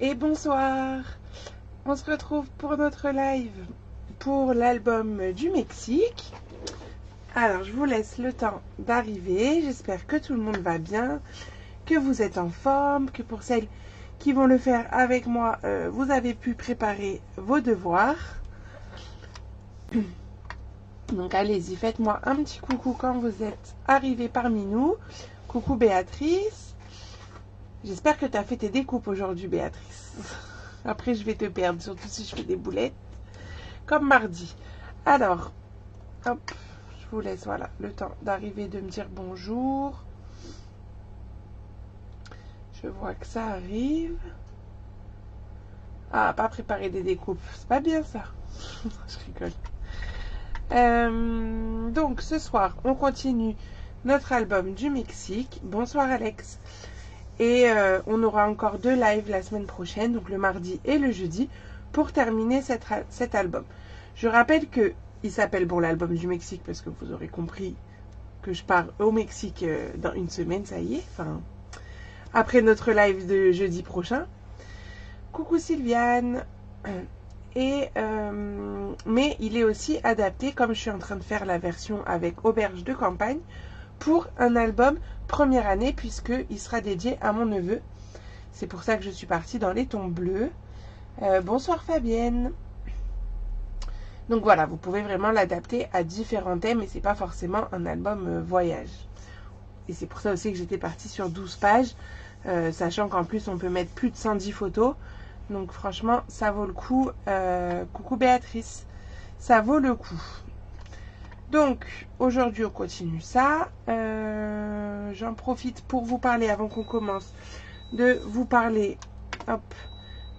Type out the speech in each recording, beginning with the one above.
Et bonsoir. On se retrouve pour notre live pour l'album du Mexique. Alors, je vous laisse le temps d'arriver. J'espère que tout le monde va bien, que vous êtes en forme, que pour celles qui vont le faire avec moi, vous avez pu préparer vos devoirs. Donc, allez-y, faites-moi un petit coucou quand vous êtes arrivés parmi nous. Coucou Béatrice. J'espère que tu as fait tes découpes aujourd'hui, Béatrice. Après, je vais te perdre, surtout si je fais des boulettes. Comme mardi. Alors, hop, je vous laisse, voilà, le temps d'arriver, de me dire bonjour. Je vois que ça arrive. Ah, pas préparer des découpes. C'est pas bien, ça. Je rigole. Donc, ce soir, on continue notre album du Mexique. Bonsoir, Alex. Et on aura encore 2 lives la semaine prochaine, donc le mardi et le jeudi, pour terminer cet album. Je rappelle que il s'appelle l'album du Mexique parce que vous aurez compris que je pars au Mexique dans une semaine, ça y est, enfin après notre live de jeudi prochain. Coucou Sylviane. Mais il est aussi adapté, comme je suis en train de faire la version avec Auberge de campagne, pour un album première année puisqu'il sera dédié à mon neveu. C'est pour ça que je suis partie dans les tons bleus. Bonsoir Fabienne. Donc voilà, vous pouvez vraiment l'adapter à différents thèmes et c'est pas forcément un album voyage. Et c'est pour ça aussi que j'étais partie sur 12 pages, sachant qu'en plus on peut mettre plus de 110 photos. Donc franchement, ça vaut le coup. Coucou Béatrice, ça vaut le coup. Donc aujourd'hui on continue ça. J'en profite pour vous parler avant qu'on commence, de vous parler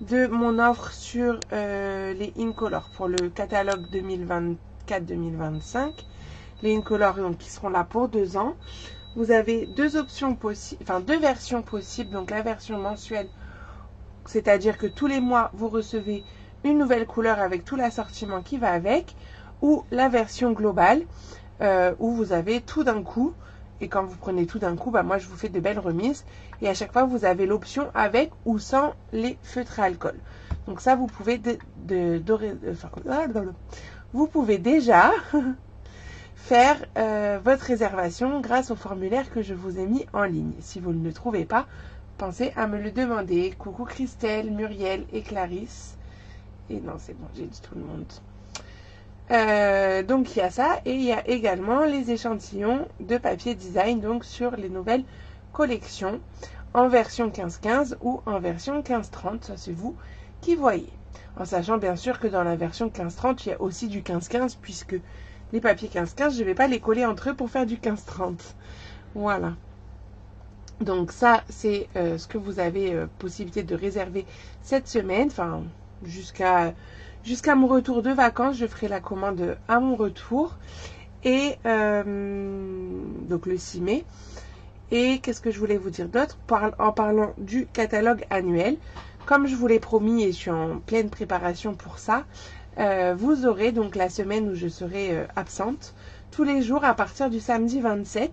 de mon offre sur les Incolor pour le catalogue 2024-2025. Les Incolor donc, qui seront là pour 2 ans. Vous avez 2 options possibles, enfin 2 versions possibles. Donc la version mensuelle, c'est-à-dire que tous les mois vous recevez une nouvelle couleur avec tout l'assortiment qui va avec, ou la version globale où vous avez tout d'un coup. Et quand vous prenez tout d'un coup, bah moi je vous fais de belles remises. Et à chaque fois, vous avez l'option avec ou sans les feutres à alcool. Donc ça, vous pouvez vous pouvez déjà faire votre réservation grâce au formulaire que je vous ai mis en ligne. Si vous ne le trouvez pas, pensez à me le demander. Coucou Christelle, Muriel et Clarisse. Et non, c'est bon, j'ai dit tout le monde. Donc il y a ça et il y a également les échantillons de papier design donc sur les nouvelles collections en version 15-15 ou en version 15-30, ça c'est vous qui voyez. En sachant bien sûr que dans la version 15-30 il y a aussi du 15-15 puisque les papiers 15-15 je ne vais pas les coller entre eux pour faire du 15-30. Voilà. Donc ça c'est ce que vous avez possibilité de réserver cette semaine, enfin jusqu'à mon retour de vacances. Je ferai la commande à mon retour. Et donc le 6 mai. Et qu'est-ce que je voulais vous dire d'autre en parlant du catalogue annuel. Comme je vous l'ai promis et je suis en pleine préparation pour ça, vous aurez donc la semaine où je serai absente, tous les jours à partir du samedi 27,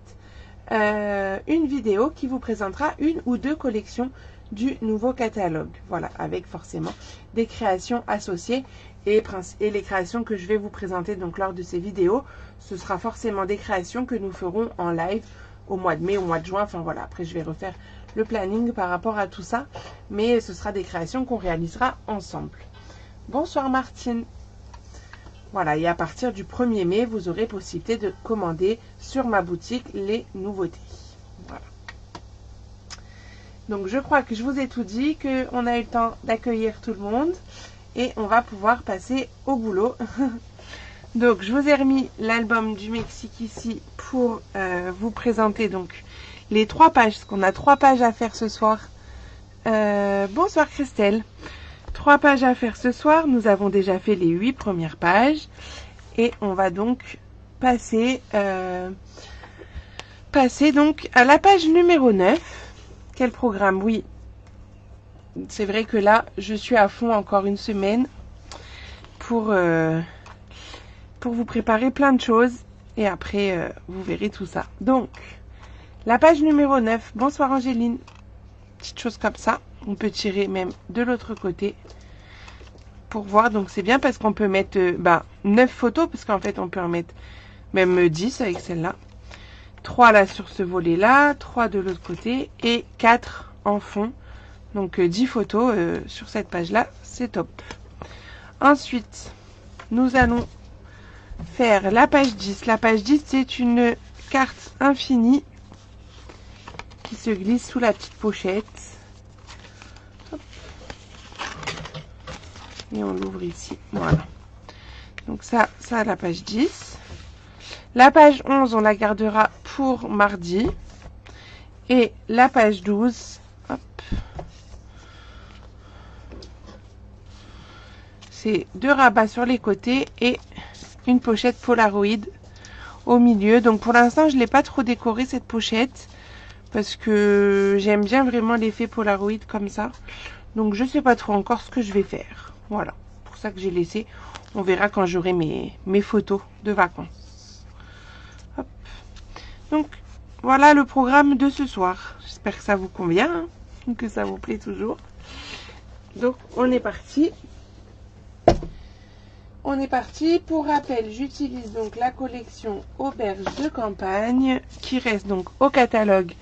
une vidéo qui vous présentera une ou 2 collections du nouveau catalogue. Voilà, avec forcément des créations associées et les créations que je vais vous présenter donc lors de ces vidéos, ce sera forcément des créations que nous ferons en live au mois de mai, au mois de juin. Enfin voilà, après je vais refaire le planning par rapport à tout ça, mais ce sera des créations qu'on réalisera ensemble. Bonsoir Martine. Voilà, et à partir du 1er mai, vous aurez possibilité de commander sur ma boutique les nouveautés. Voilà. Donc je crois que je vous ai tout dit, qu'on a eu le temps d'accueillir tout le monde et on va pouvoir passer au boulot. Donc je vous ai remis l'album du Mexique ici pour vous présenter donc les 3 pages, parce qu'on a 3 pages à faire ce soir. Bonsoir Christelle. 3 pages à faire ce soir. Nous avons déjà fait les 8 premières pages et on va donc passer donc à la page numéro 9. Quel programme? Oui, c'est vrai que là, je suis à fond encore une semaine pour vous préparer plein de choses. Et après, vous verrez tout ça. Donc, la page numéro 9. Bonsoir Angéline. petites choses comme ça. On peut tirer même de l'autre côté pour voir. Donc c'est bien parce qu'on peut mettre 9 photos, parce qu'en fait on peut en mettre même 10 avec celle-là. 3 là sur ce volet là, 3 de l'autre côté et 4 en fond. Donc 10 photos sur cette page là, c'est top. Ensuite, nous allons faire la page 10. La page 10, c'est une carte infinie qui se glisse sous la petite pochette. Hop. Et on l'ouvre ici. Voilà. Donc ça la page 10. La page 11, on la gardera pour mardi. Et la page 12, hop, c'est 2 rabats sur les côtés et une pochette Polaroid au milieu. Donc pour l'instant, je ne l'ai pas trop décoré cette pochette parce que j'aime bien vraiment l'effet Polaroid comme ça. Donc je ne sais pas trop encore ce que je vais faire. Voilà, pour ça que j'ai laissé. On verra quand j'aurai mes photos de vacances. Hop. Donc voilà le programme de ce soir. J'espère que ça vous convient, hein, que ça vous plaît toujours. Donc on est parti. On est parti. Pour rappel, j'utilise donc la collection Auberge de campagne qui reste donc au catalogue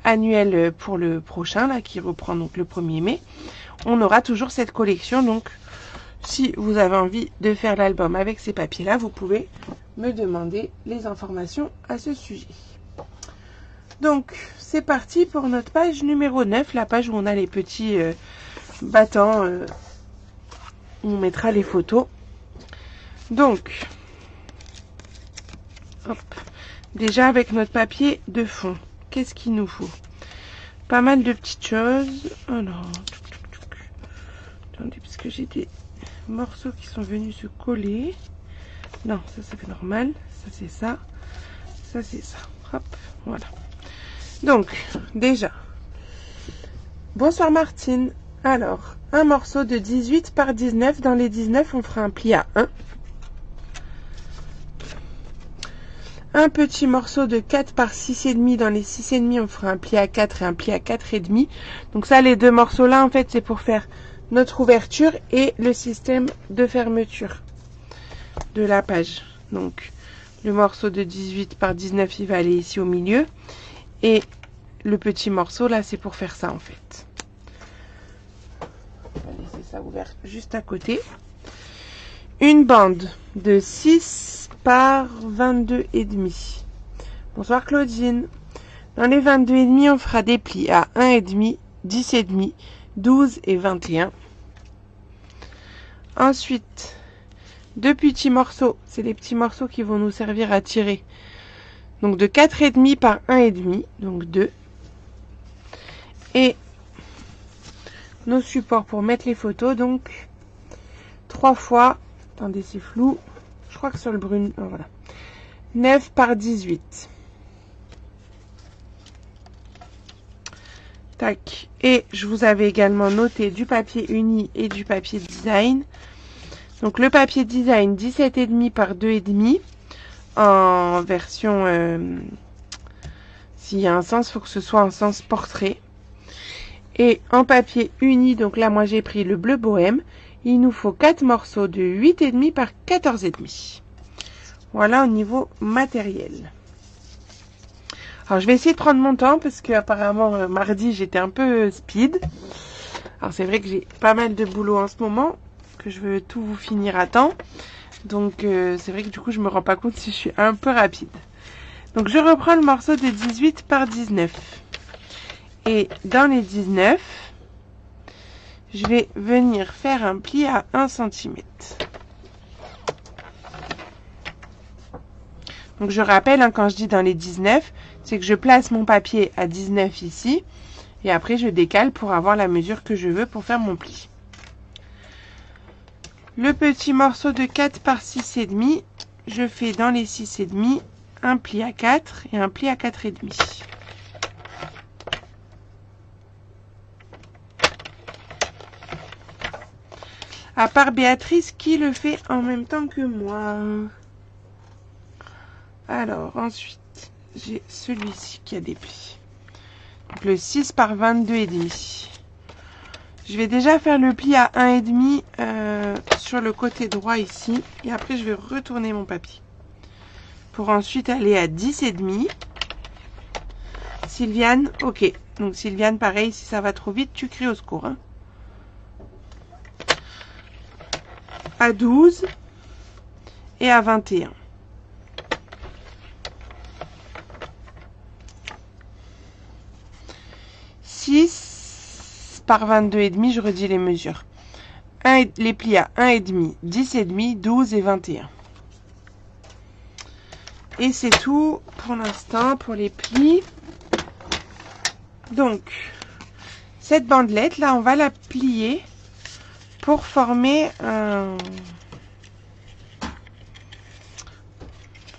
annuel pour le prochain, là, qui reprend donc le 1er mai. On aura toujours cette collection, donc si vous avez envie de faire l'album avec ces papiers-là, vous pouvez me demander les informations à ce sujet. Donc, c'est parti pour notre page numéro 9, la page où on a les petits battants, où on mettra les photos. Donc, hop, déjà avec notre papier de fond, qu'est-ce qu'il nous faut? Pas mal de petites choses. Alors, attendez, parce que j'ai des morceaux qui sont venus se coller. Non, ça c'est normal. Ça c'est ça. Ça c'est ça. Hop, voilà. Donc, déjà. Bonsoir Martine. Alors, un morceau de 18 par 19. Dans les 19, on fera un pli à 1. Un petit morceau de 4 par 6,5. Dans les 6,5, on fera un pli à 4 et un pli à 4,5. Donc ça, les deux morceaux-là, en fait, c'est pour faire notre ouverture et le système de fermeture de la page. Donc, le morceau de 18 par 19, il va aller ici au milieu. Et le petit morceau, là, c'est pour faire ça, en fait. On va laisser ça ouvert juste à côté. Une bande de 6 par 22,5. Bonsoir Claudine. Dans les 22,5, on fera des plis à 1,5, 10,5, 12 et 21. Ensuite, 2 petits morceaux. C'est les petits morceaux qui vont nous servir à tirer. Donc de 4,5 par 1,5, donc 2. Et nos supports pour mettre les photos, donc 3 fois, attendez c'est flou, je crois que sur le brun, oh, voilà, 9 par 18. Tac. Et je vous avais également noté du papier uni et du papier design. Donc le papier design 17,5 par 2,5 en version, s'il y a un sens, il faut que ce soit un sens portrait. Et en papier uni, donc là moi j'ai pris le bleu bohème, il nous faut 4 morceaux de 8,5 par 14,5. Voilà au niveau matériel. Alors je vais essayer de prendre mon temps parce que apparemment mardi j'étais un peu speed. Alors c'est vrai que j'ai pas mal de boulot en ce moment, que je veux tout vous finir à temps. Donc c'est vrai que du coup je me rends pas compte si je suis un peu rapide. Donc je reprends le morceau de 18 par 19. Et dans les 19, je vais venir faire un pli à 1 cm. Donc je rappelle, hein, quand je dis dans les 19, c'est que je place mon papier à 19 ici. Et après je décale pour avoir la mesure que je veux pour faire mon pli. Le petit morceau de 4 par 6,5, je fais dans les 6,5 un pli à 4 et un pli à 4,5. À part Béatrice qui le fait en même temps que moi. Alors ensuite, j'ai celui-ci qui a des plis. Donc le 6 par 22,5. Je vais déjà faire le pli à 1,5 sur le côté droit ici. Et après, je vais retourner mon papier. Pour ensuite aller à 10,5. Sylviane, ok. Donc Sylviane, pareil, si ça va trop vite, tu cries au secours. Hein. À 12 et à 21. Par 22,5, je redis les mesures. Les plis à 1,5, 10,5, 12 et 21. Et c'est tout pour l'instant pour les plis. Donc, cette bandelette, là, on va la plier pour former un...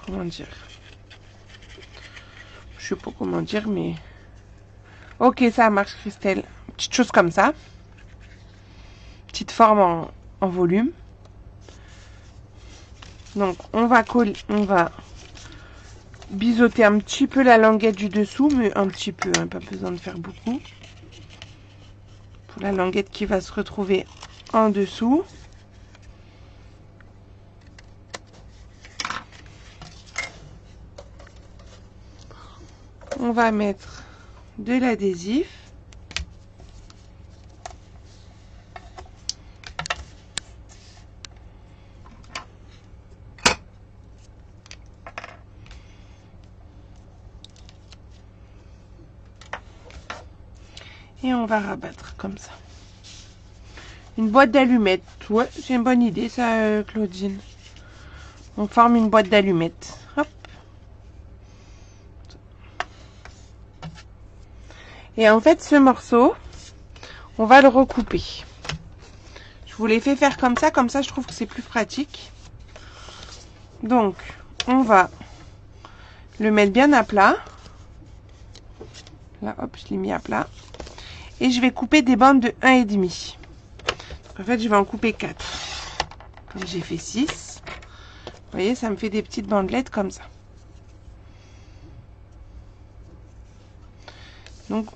Comment dire? Je sais pas comment dire, mais... Ok, ça marche, Christelle. Petite chose comme ça. Petite forme en volume. Donc, on va biseauter un petit peu la languette du dessous, mais un petit peu, hein, pas besoin de faire beaucoup. Pour la languette qui va se retrouver en dessous. On va mettre de l'adhésif. Et on va rabattre comme ça. Une boîte d'allumettes. Ouais, c'est une bonne idée ça, Claudine. On forme une boîte d'allumettes. Hop. Et en fait, ce morceau, on va le recouper. Je vous l'ai fait faire comme ça je trouve que c'est plus pratique. Donc, on va le mettre bien à plat. Là, hop, je l'ai mis à plat. Et je vais couper des bandes de 1,5. En fait, je vais en couper 4. Comme j'ai fait 6. Vous voyez, ça me fait des petites bandelettes comme ça. Donc,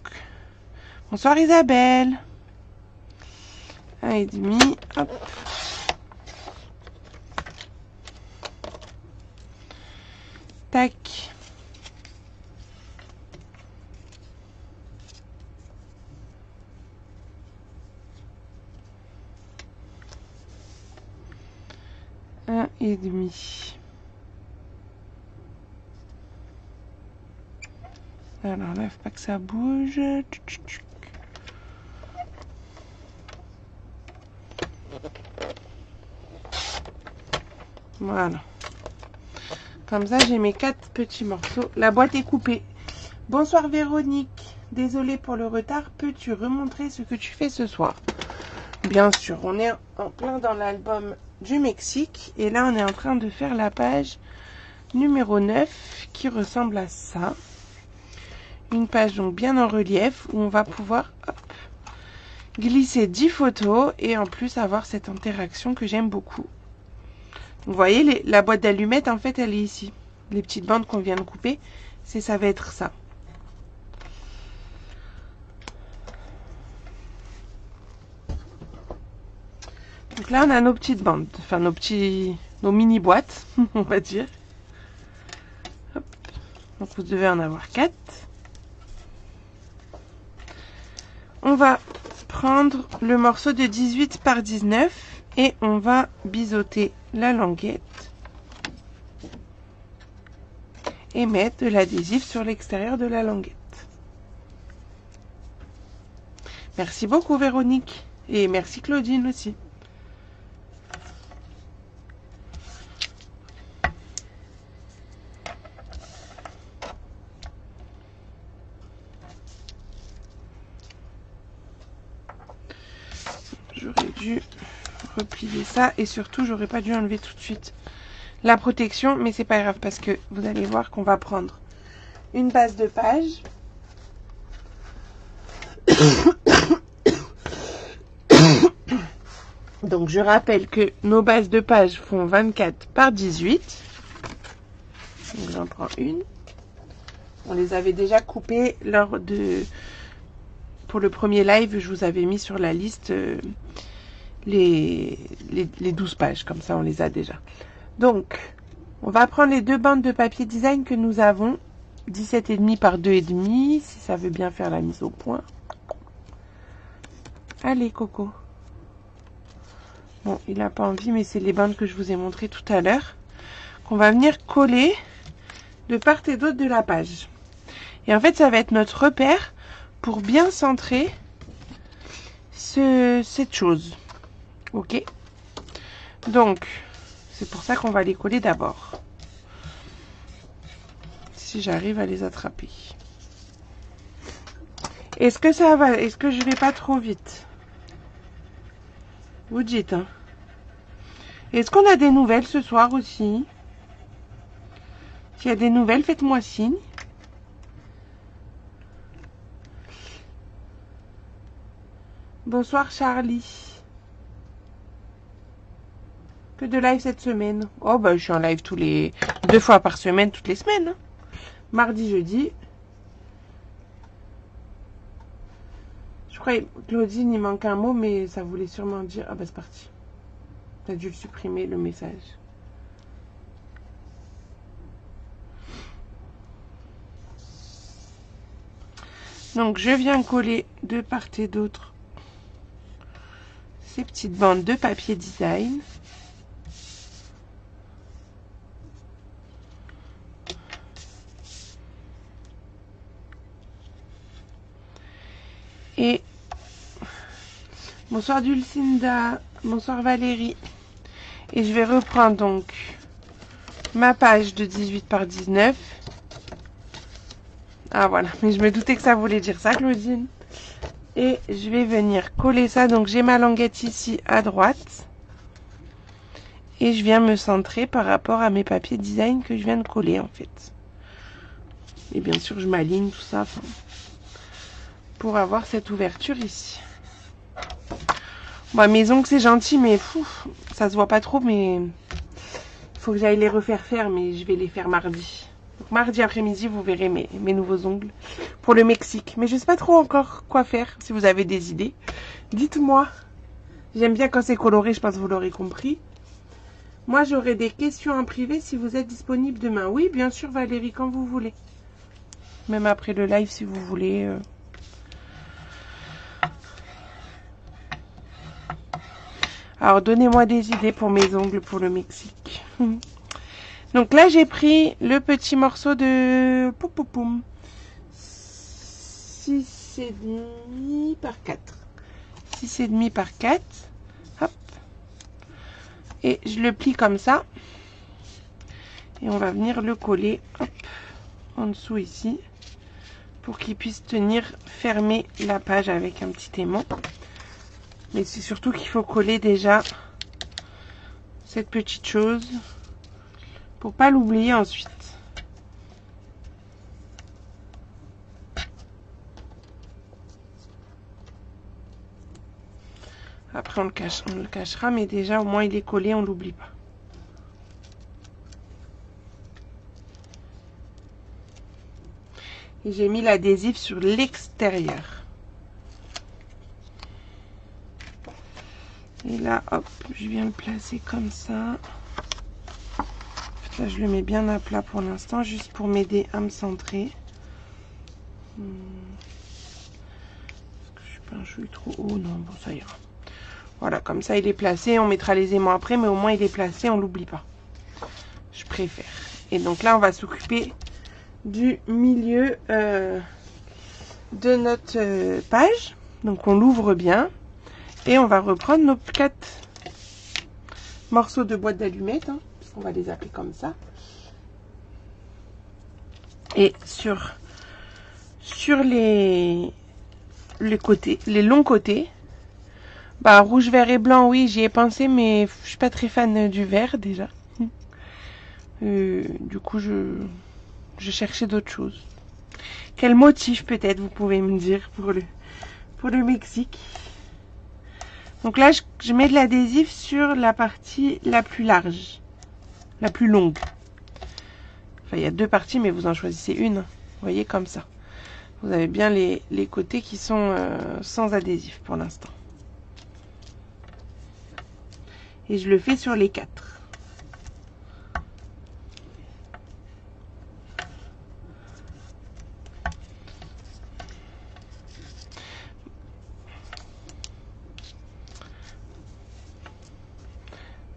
bonsoir Isabelle. 1,5. Hop. Tac. Et demi. Alors là, faut pas que ça bouge. Voilà. Comme ça, j'ai mes 4 petits morceaux. La boîte est coupée. Bonsoir Véronique. Désolée pour le retard. Peux-tu remontrer ce que tu fais ce soir? Bien sûr, on est en plein dans l'album du Mexique. Et là, on est en train de faire la page numéro 9 qui ressemble à ça. Une page donc bien en relief où on va pouvoir glisser 10 photos et en plus avoir cette interaction que j'aime beaucoup. Vous voyez, la boîte d'allumettes, en fait, elle est ici. Les petites bandes qu'on vient de couper, ça va être ça. Donc là, on a nos petites bandes, enfin nos mini boîtes, on va dire. Hop. Donc vous devez en avoir 4. On va prendre le morceau de 18 par 19 et on va biseauter la languette et mettre de l'adhésif sur l'extérieur de la languette. Merci beaucoup Véronique et merci Claudine aussi. J'aurais dû replier ça et surtout j'aurais pas dû enlever tout de suite la protection, mais c'est pas grave parce que vous allez voir qu'on va prendre une base de page. Donc je rappelle que nos bases de page font 24 par 18. Donc j'en prends une. On les avait déjà coupés lors de... Pour le premier live, je vous avais mis sur la liste les 12 pages. Comme ça, on les a déjà. Donc, on va prendre les 2 bandes de papier design que nous avons. 17,5 par 2,5, si ça veut bien faire la mise au point. Allez, Coco. Bon, il n'a pas envie, mais c'est les bandes que je vous ai montrées tout à l'heure. Qu'on va venir coller de part et d'autre de la page. Et en fait, ça va être notre repère pour bien centrer cette chose. Ok? Donc, c'est pour ça qu'on va les coller d'abord. Si j'arrive à les attraper. Est-ce que ça va? Est-ce que je vais pas trop vite? Vous dites, hein? Est-ce qu'on a des nouvelles ce soir aussi? S'il y a des nouvelles, faites-moi signe. Bonsoir Charlie. Que de live cette semaine? Oh bah je suis en live 2 fois par semaine, toutes les semaines. Hein. Mardi, jeudi. Je crois que Claudine, il manque un mot, mais ça voulait sûrement dire... Ah bah c'est parti. T'as dû le supprimer, le message. Donc je viens coller de part et d'autre ces petites bandes de papier design. Et bonsoir Dulcinda, bonsoir Valérie. Et je vais reprendre donc ma page de 18 par 19. Ah voilà, mais je me doutais que ça voulait dire ça, Claudine. Et je vais venir coller ça. Donc j'ai ma languette ici à droite. Et je viens me centrer par rapport à mes papiers design que je viens de coller en fait. Et bien sûr, je m'aligne tout ça pour avoir cette ouverture ici. Bon, mes ongles, c'est gentil, mais ça se voit pas trop, mais il faut que j'aille les refaire faire, mais je vais les faire mardi. Donc, mardi après-midi, vous verrez mes nouveaux ongles pour le Mexique. Mais je sais pas trop encore quoi faire. Si vous avez des idées, dites-moi. J'aime bien quand c'est coloré, je pense que vous l'aurez compris. Moi, j'aurai des questions en privé si vous êtes disponible demain. Oui, bien sûr, Valérie, quand vous voulez. Même après le live, si vous voulez. Alors, donnez-moi des idées pour mes ongles pour le Mexique. Donc là, j'ai pris le petit morceau de 6,5 par 4. 6,5 par 4. Hop. Et je le plie comme ça. Et on va venir le coller hop, en dessous ici. Pour qu'il puisse tenir fermer la page avec un petit aimant. Mais c'est surtout qu'il faut coller déjà cette petite chose. Pour pas l'oublier ensuite. Après on le cachera, mais déjà au moins il est collé, on l'oublie pas. Et j'ai mis l'adhésif sur l'extérieur. Et là, hop, je viens le placer comme ça. Là, je le mets bien à plat pour l'instant, juste pour m'aider à me centrer. Est-ce que je suis pas un chouille trop haut? Non, bon, ça ira. Voilà, comme ça, il est placé. On mettra les aimants après, mais au moins, il est placé, on l'oublie pas. Je préfère. Et donc là, on va s'occuper du milieu de notre page. Donc, on l'ouvre bien. Et on va reprendre nos 4 morceaux de boîte d'allumettes. Hein. On va les appeler comme ça. Et sur les côtés, les longs côtés, bah rouge, vert et blanc, oui, j'y ai pensé, mais je suis pas très fan du vert déjà. Du coup, je cherchais d'autres choses. Quel motif peut-être vous pouvez me dire pour le Mexique? Donc là, je mets de l'adhésif sur la partie la plus large. La plus longue. Enfin, il y a 2 parties, mais vous en choisissez une. voyez, comme ça. Vous avez bien les côtés qui sont sans adhésif pour l'instant. Et je le fais sur les 4.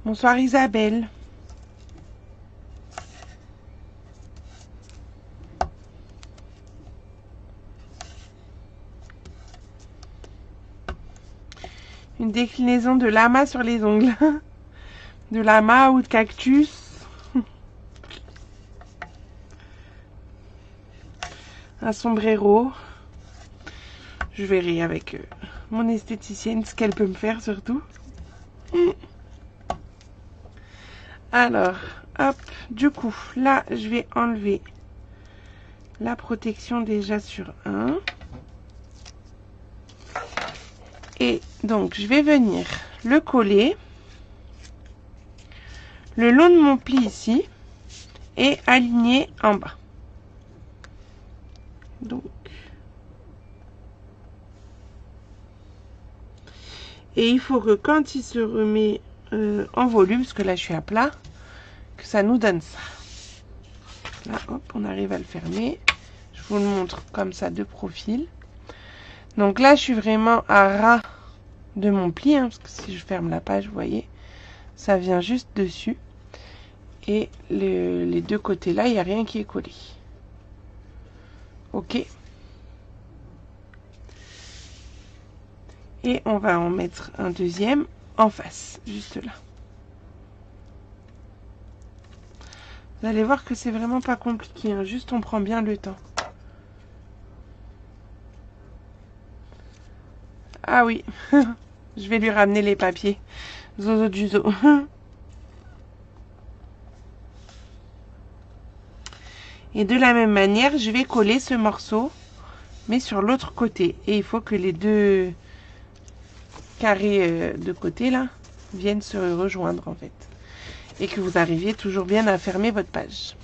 Bonsoir Isabelle. Une déclinaison de lama sur les ongles. De lama ou de cactus. Un sombrero. Je verrai avec mon esthéticienne ce qu'elle peut me faire surtout. Alors, hop, du coup, là, je vais enlever la protection déjà sur un. Et donc, je vais venir le coller le long de mon pli ici et aligner en bas. Donc, et il faut que quand il se remet en volume, parce que là je suis à plat, que ça nous donne ça. Là, hop, on arrive à le fermer. Je vous le montre comme ça de profil. Donc là, je suis vraiment à ras de mon pli, hein, parce que si je ferme la page, vous voyez, ça vient juste dessus. Et les deux côtés là, il n'y a rien qui est collé. Ok. Et on va en mettre un deuxième en face, juste là. Vous allez voir que c'est vraiment pas compliqué, hein, juste on prend bien le temps. Ah oui, je vais lui ramener les papiers. Zozo du zoo. Et de la même manière, je vais coller ce morceau, mais sur l'autre côté. Et il faut que les deux carrés de côté là viennent se rejoindre en fait. Et que vous arriviez toujours bien à fermer votre page.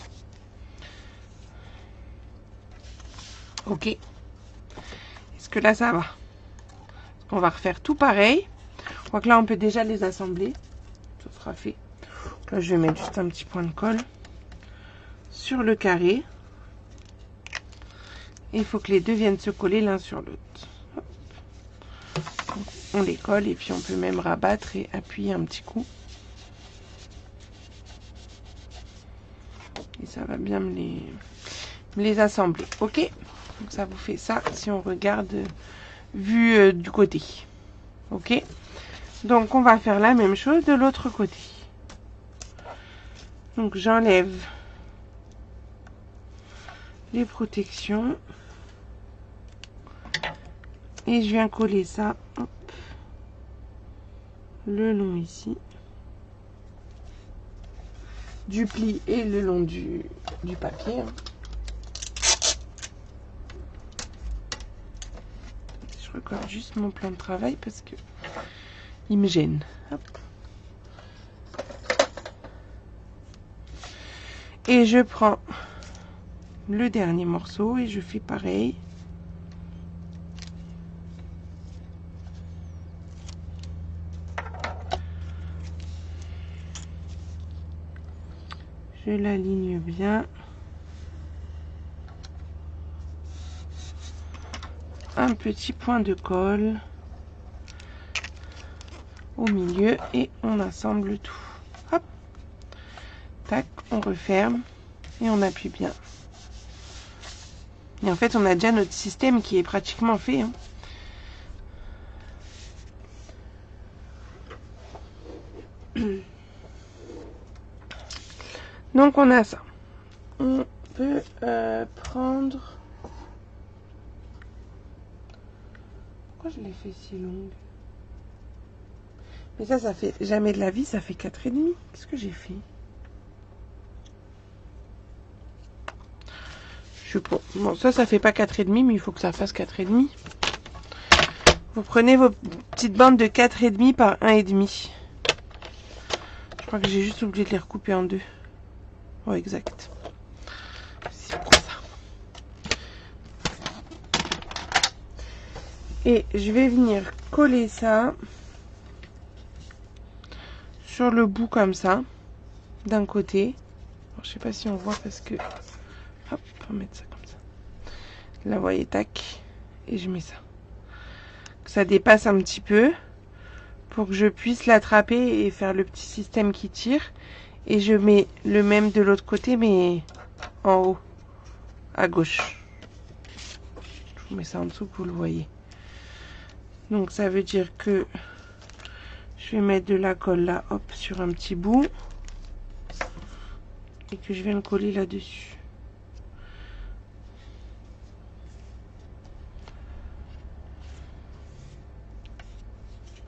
Ok. Est-ce que là ça va? On va refaire tout pareil. Je crois que là on peut déjà les assembler. Ça sera fait. Là je vais mettre juste un petit point de colle sur le carré. Et il faut que les deux viennent se coller l'un sur l'autre. On les colle et puis on peut même rabattre et appuyer un petit coup. Et ça va bien me les assembler. Ok, donc ça vous fait ça si on regarde vu du côté. Ok, donc on va faire la même chose de l'autre côté. Donc j'enlève les protections et je viens coller ça, hop, le long ici du pli et le long du papier. Je recorde juste mon plan de travail parce que il me gêne. Hop. Et je prends le dernier morceau et je fais pareil. Je l'aligne bien. Un petit point de colle au milieu et on assemble tout. Hop. Tac, on referme et on appuie bien. Et en fait, on a déjà notre système qui est pratiquement fait. Hein. Donc, on a ça. On peut prendre... Pourquoi je l'ai fait si longue? Mais ça fait jamais de la vie, ça fait 4,5. Qu'est-ce que j'ai fait? Je sais pas. Bon, ça fait pas 4,5, mais il faut que ça fasse 4,5. Vous prenez vos petites bandes de 4,5 par 1,5. Je crois que j'ai juste oublié de les recouper en deux. Ouais, exact. C'est pour ça. Et je vais venir coller ça sur le bout comme ça, d'un côté. Alors, je sais pas si on voit parce que... Hop, on va mettre ça comme ça. Là, vous voyez, tac. Et je mets ça. Que ça dépasse un petit peu pour que je puisse l'attraper et faire le petit système qui tire. Et je mets le même de l'autre côté, mais en haut, à gauche. Je vous mets ça en dessous que vous le voyez. Donc ça veut dire que je vais mettre de la colle là, hop, sur un petit bout. Et que je viens le coller là-dessus.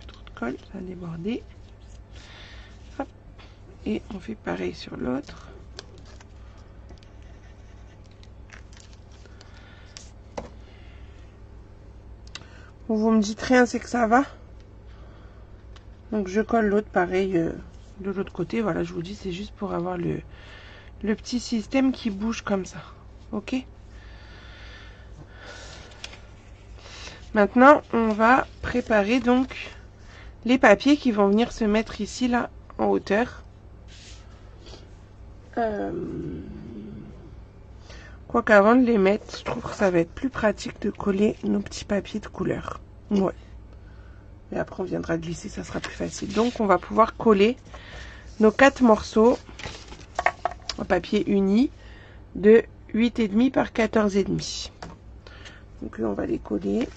Trop de colle, ça a débordé. Hop. Et on fait pareil sur l'autre. Vous me dites rien, c'est que ça va. Donc je colle l'autre pareil de l'autre côté. Voilà, je vous dis, c'est juste pour avoir le petit système qui bouge comme ça. Ok. Maintenant, on va préparer donc les papiers qui vont venir se mettre ici, là, en hauteur. Quoi qu'avant de les mettre, je trouve que ça va être plus pratique de coller nos petits papiers de couleur. Ouais. Et après, on viendra glisser, ça sera plus facile. Donc, on va pouvoir coller nos 4 morceaux en papier uni de 8,5 par 14,5. Donc là, on va les coller.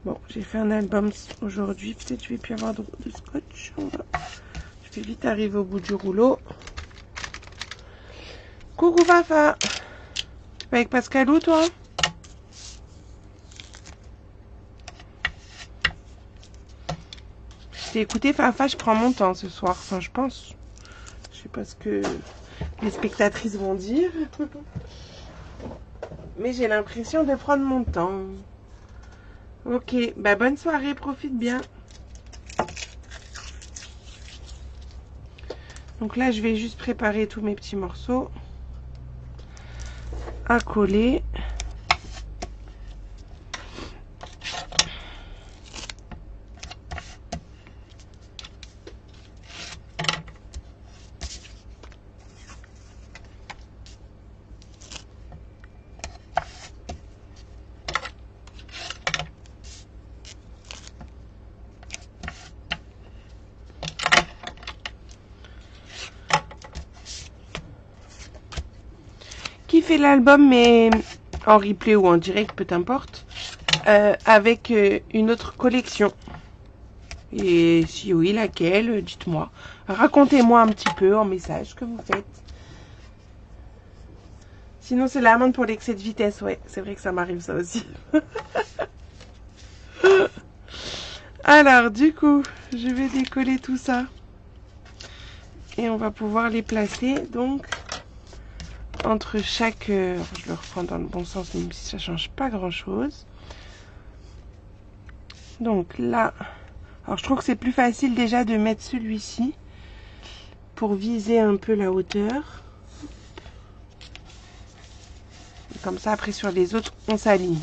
Bon, j'ai fait un album aujourd'hui. Peut-être je vais plus avoir de scotch. Je vais vite arriver au bout du rouleau. Coucou Fafa. Tu vas avec Pascalou, toi? Je t'ai écouté, Fafa, je prends mon temps ce soir. Enfin, je pense. Je sais pas ce que les spectatrices vont dire. Mais j'ai l'impression de prendre mon temps. Ok, bah bonne soirée, profite bien. Donc là, je vais juste préparer tous mes petits morceaux à coller. Qui fait l'album, mais en replay ou en direct, peu importe, avec une autre collection. Et si oui, laquelle, dites-moi. Racontez-moi un petit peu en message ce que vous faites. Sinon, c'est l'amende pour l'excès de vitesse. Ouais, c'est vrai que ça m'arrive ça aussi. Alors, du coup, je vais décoller tout ça. Et on va pouvoir les placer, donc, entre chaque... je le reprends dans le bon sens, même si ça change pas grand-chose. Donc là... Alors, je trouve que c'est plus facile déjà de mettre celui-ci pour viser un peu la hauteur. Et comme ça, après, sur les autres, on s'aligne.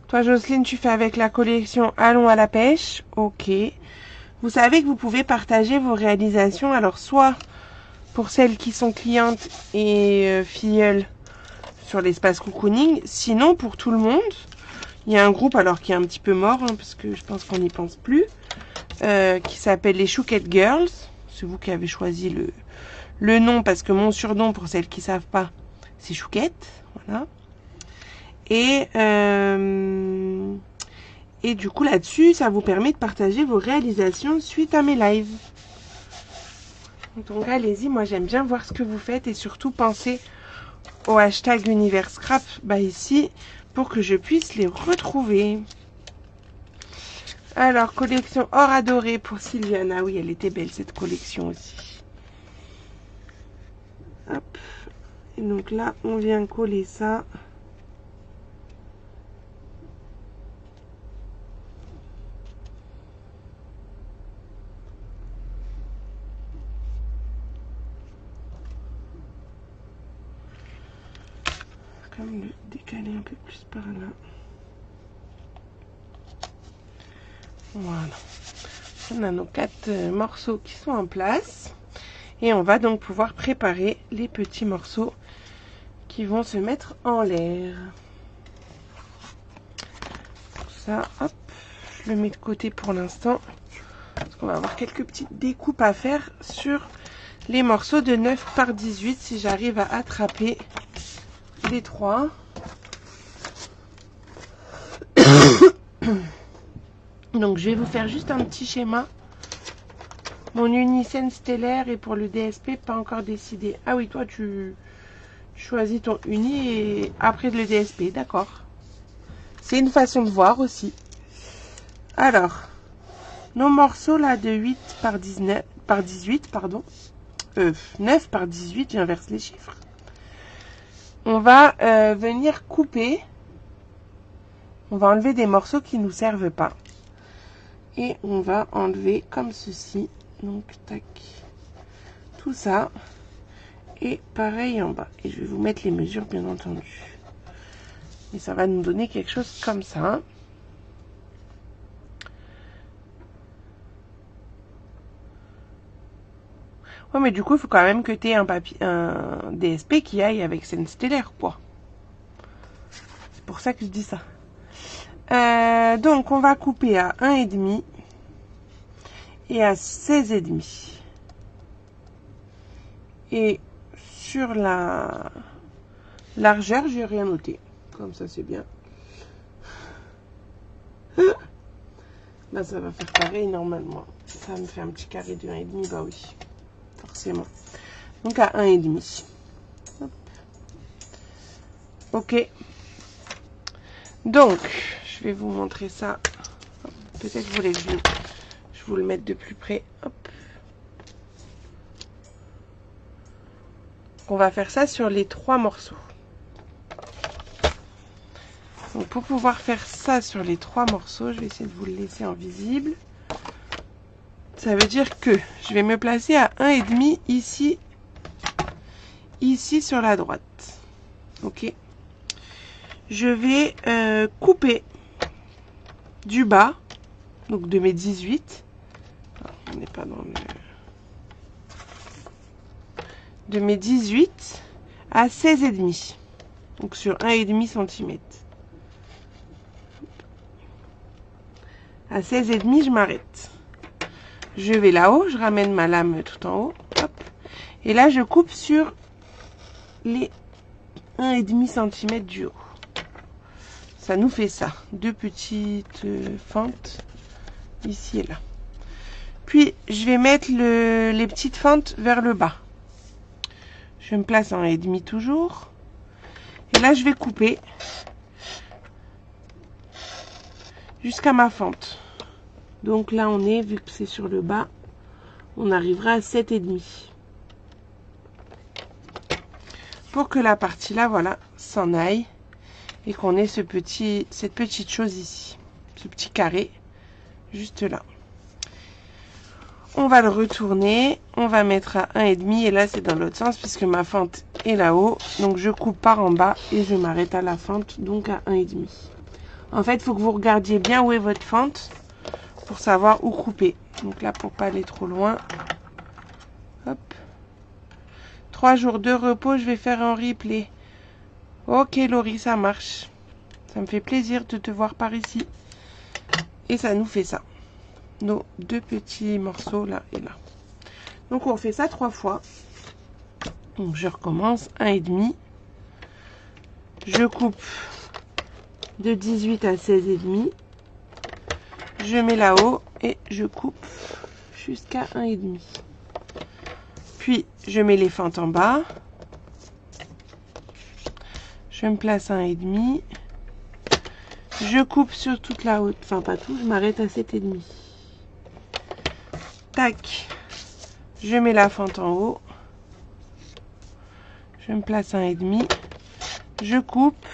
Toi, Jocelyne, tu fais avec la collection Allons à la pêche. Ok. Vous savez que vous pouvez partager vos réalisations. Alors, soit pour celles qui sont clientes et filleules sur l'espace cocooning. Sinon, pour tout le monde, il y a un groupe, alors qui est un petit peu mort, hein, parce que je pense qu'on n'y pense plus, qui s'appelle les Chouquettes Girls. C'est vous qui avez choisi le nom, parce que mon surnom, pour celles qui ne savent pas, c'est Chouquette. Voilà. Et du coup, là-dessus, ça vous permet de partager vos réalisations suite à mes lives. Donc, allez-y, moi, j'aime bien voir ce que vous faites et surtout pensez au hashtag Univers Scrap, ici, pour que je puisse les retrouver. Alors, collection Or Adoré pour Sylviane. Ah oui, elle était belle, cette collection aussi. Hop. Et donc là, on vient coller ça. vais me le décaler un peu plus par là. Voilà. On a nos 4 morceaux qui sont en place. Et on va donc pouvoir préparer les petits morceaux qui vont se mettre en l'air. Ça, hop, je le mets de côté pour l'instant. Parce qu'on va avoir quelques petites découpes à faire sur les morceaux de 9 par 18 si j'arrive à attraper les 3. Donc je vais vous faire juste un petit schéma. Mon unicène stellaire et pour le DSP, pas encore décidé. Ah oui, toi tu choisis ton uni et après le DSP, d'accord. C'est une façon de voir aussi. Alors, nos morceaux là de 8 par 19, par 18, pardon. 9 par 18, j'inverse les chiffres. On va venir couper. On va enlever des morceaux qui ne nous servent pas. Et on va enlever comme ceci. Donc, tac. Tout ça. Et pareil en bas. Et je vais vous mettre les mesures, bien entendu. Et ça va nous donner quelque chose comme ça. Ouais, mais du coup, il faut quand même que tu aies un DSP qui aille avec scène stellaire, quoi. C'est pour ça que je dis ça. Donc, on va couper à 1,5 et à 16,5. Et sur la largeur, j'ai rien noté. Comme ça, c'est bien. Là, ça va faire pareil normalement. Ça me fait un petit carré de 1,5, bah oui. Forcément. Donc à 1,5. Ok. Donc, je vais vous montrer ça. Peut-être vous voulez que je vous le mette de plus près. Hop. On va faire ça sur les 3 morceaux. Donc pour pouvoir faire ça sur les 3 morceaux, je vais essayer de vous le laisser en visible. Ça veut dire que je vais me placer à 1,5 ici sur la droite. Ok. Je vais couper du bas, donc de mes 18. On n'est pas dans le... De mes 18 à 16,5. Donc sur 1,5 cm. À 16,5, je m'arrête. Je vais là-haut, je ramène ma lame tout en haut. Hop. Et là, je coupe sur les 1,5 cm du haut. Ça nous fait ça. 2 petites fentes ici et là. Puis, je vais mettre les petites fentes vers le bas. Je me place en 1,5 toujours. Et là, je vais couper jusqu'à ma fente. Donc là, on est, vu que c'est sur le bas, on arrivera à 7,5. Pour que la partie là, voilà, s'en aille. Et qu'on ait cette petite chose ici. Ce petit carré, juste là. On va le retourner. On va mettre à 1,5. Et là, c'est dans l'autre sens, puisque ma fente est là-haut. Donc, je coupe par en bas et je m'arrête à la fente, donc à 1,5. En fait, il faut que vous regardiez bien où est votre fente pour savoir où couper. Donc là, pour pas aller trop loin. Hop. 3 jours de repos, je vais faire un replay. Ok, Laurie, ça marche. Ça me fait plaisir de te voir par ici. Et ça nous fait ça. Nos 2 petits morceaux là et là. Donc, on fait ça 3 fois. Donc, je recommence. 1,5. Je coupe de 18 à 16,5. Je mets là-haut et je coupe jusqu'à 1,5. Puis, je mets les fentes en bas. Je me place à 1,5. Je coupe sur toute la haute. Enfin, pas tout. Je m'arrête à 7,5. Tac. Je mets la fente en haut. Je me place à 1,5. Je coupe.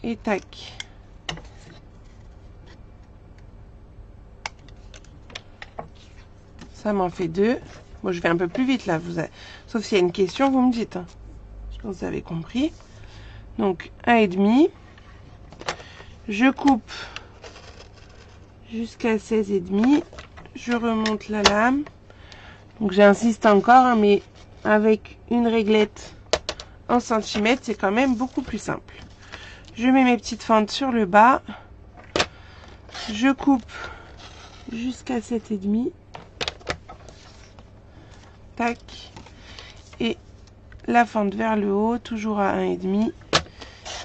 Et tac. Ça m'en fait 2. Bon, je vais un peu plus vite là, sauf s'il y a une question, vous me dites. Hein. Je pense que vous avez compris. Donc 1,5. Je coupe jusqu'à 16,5. Je remonte la lame. Donc j'insiste encore, hein, mais avec une réglette en centimètres, c'est quand même beaucoup plus simple. Je mets mes petites fentes sur le bas. Je coupe jusqu'à 7,5. Tac. Et la fente vers le haut, toujours à 1,5.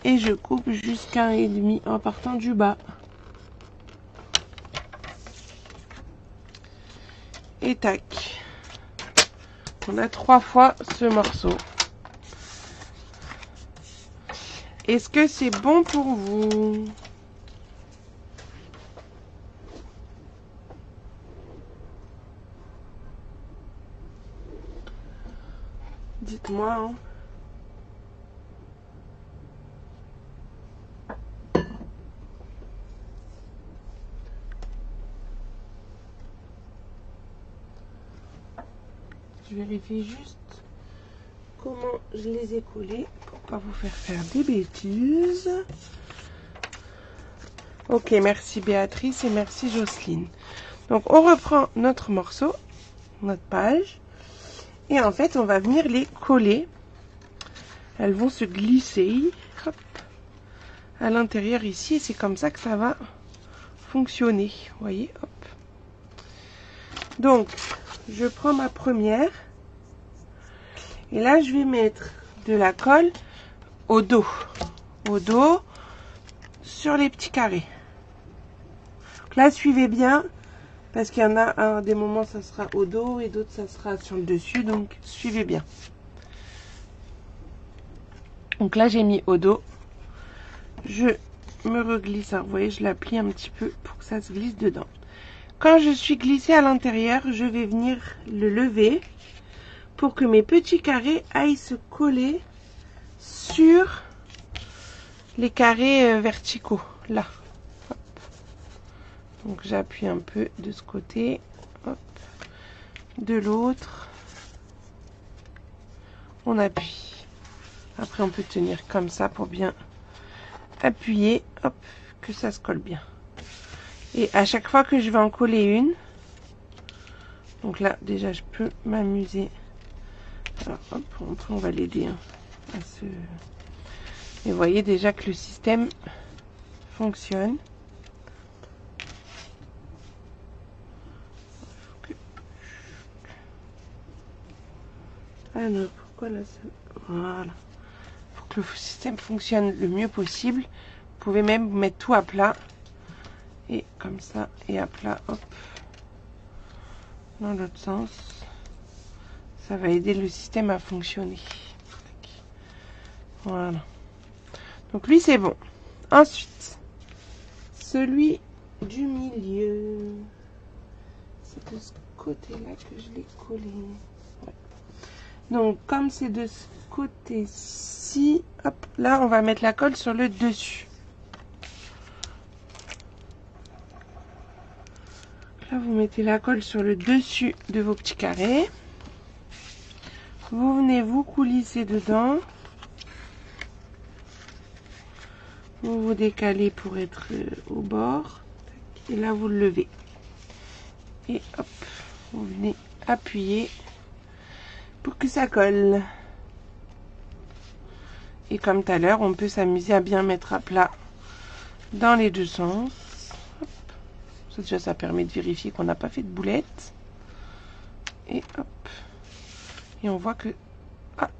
Et je coupe jusqu'à 1,5 en partant du bas. Et tac. On a 3 fois ce morceau. Est-ce que c'est bon pour vous? Dites-moi. Hein. Je vérifie juste comment je les ai collés pour pas vous faire des bêtises. Ok, merci Béatrice et merci Jocelyne. Donc on reprend notre morceau, notre page, et en fait on va venir les coller. Elles vont se glisser hop, à l'intérieur ici et c'est comme ça que ça va fonctionner. Vous voyez, hop. Donc je prends ma première et là je vais mettre de la colle au dos sur les petits carrés. Donc là suivez bien parce qu'il y en a un des moments ça sera au dos et d'autres ça sera sur le dessus, donc suivez bien. Donc là j'ai mis au dos, je me reglisse, alors, vous voyez je la plie un petit peu pour que ça se glisse dedans. Quand je suis glissée à l'intérieur, je vais venir le lever pour que mes petits carrés aillent se coller sur les carrés verticaux, là. Hop. Donc j'appuie un peu de ce côté, hop. De l'autre, on appuie. Après on peut tenir comme ça pour bien appuyer, hop, que ça se colle bien. Et à chaque fois que je vais en coller une, donc là déjà je peux m'amuser. Alors hop, on va l'aider hein, à se... Et vous voyez déjà que le système fonctionne. Ah non, pourquoi là ça... Voilà. Pour que le système fonctionne le mieux possible, vous pouvez même mettre tout à plat. Et comme ça, et à plat, hop. Dans l'autre sens. Ça va aider le système à fonctionner. Voilà. Donc lui, c'est bon. Ensuite, celui du milieu. C'est de ce côté-là que je l'ai collé. Ouais. Donc, comme c'est de ce côté-ci, hop, là, on va mettre la colle sur le dessus. Là, vous mettez la colle sur le dessus de vos petits carrés. Vous venez vous coulisser dedans. Vous vous décalez pour être au bord. Et là, vous le levez. Et hop, vous venez appuyer pour que ça colle. Et comme tout à l'heure, on peut s'amuser à bien mettre à plat dans les deux sens. Hop. Ça, déjà, ça permet de vérifier qu'on n'a pas fait de boulettes. Et hop. Et on voit que... Ah,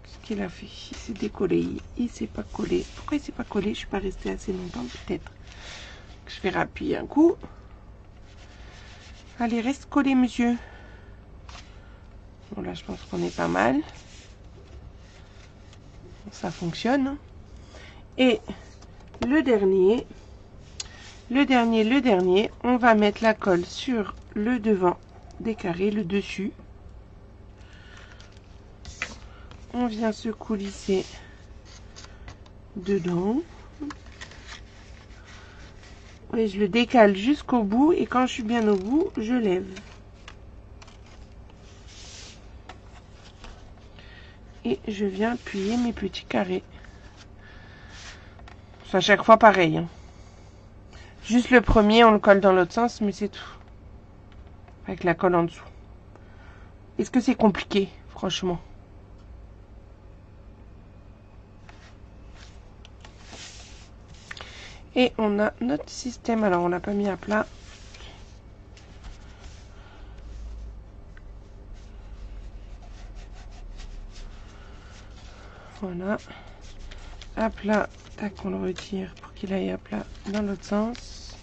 qu'est-ce qu'il a fait? Il s'est décollé. Il s'est pas collé. Pourquoi il s'est pas collé? Je suis pas restée assez longtemps, peut-être. Je vais rappuyer un coup. Allez, reste collé, monsieur. Bon, là, je pense qu'on est pas mal. Ça fonctionne. Et le dernier, on va mettre la colle sur le devant des carrés, le dessus. On vient se coulisser dedans. Et je le décale jusqu'au bout et quand je suis bien au bout, je lève. et je viens plier mes petits carrés. C'est à chaque fois pareil, hein. Juste le premier, on le colle dans l'autre sens, mais c'est tout. Avec la colle en dessous. Est-ce que c'est compliqué, franchement? Et on a notre système. Alors, on l'a pas mis à plat. Voilà. À plat. Tac, on le retire pour qu'il aille à plat dans l'autre sens.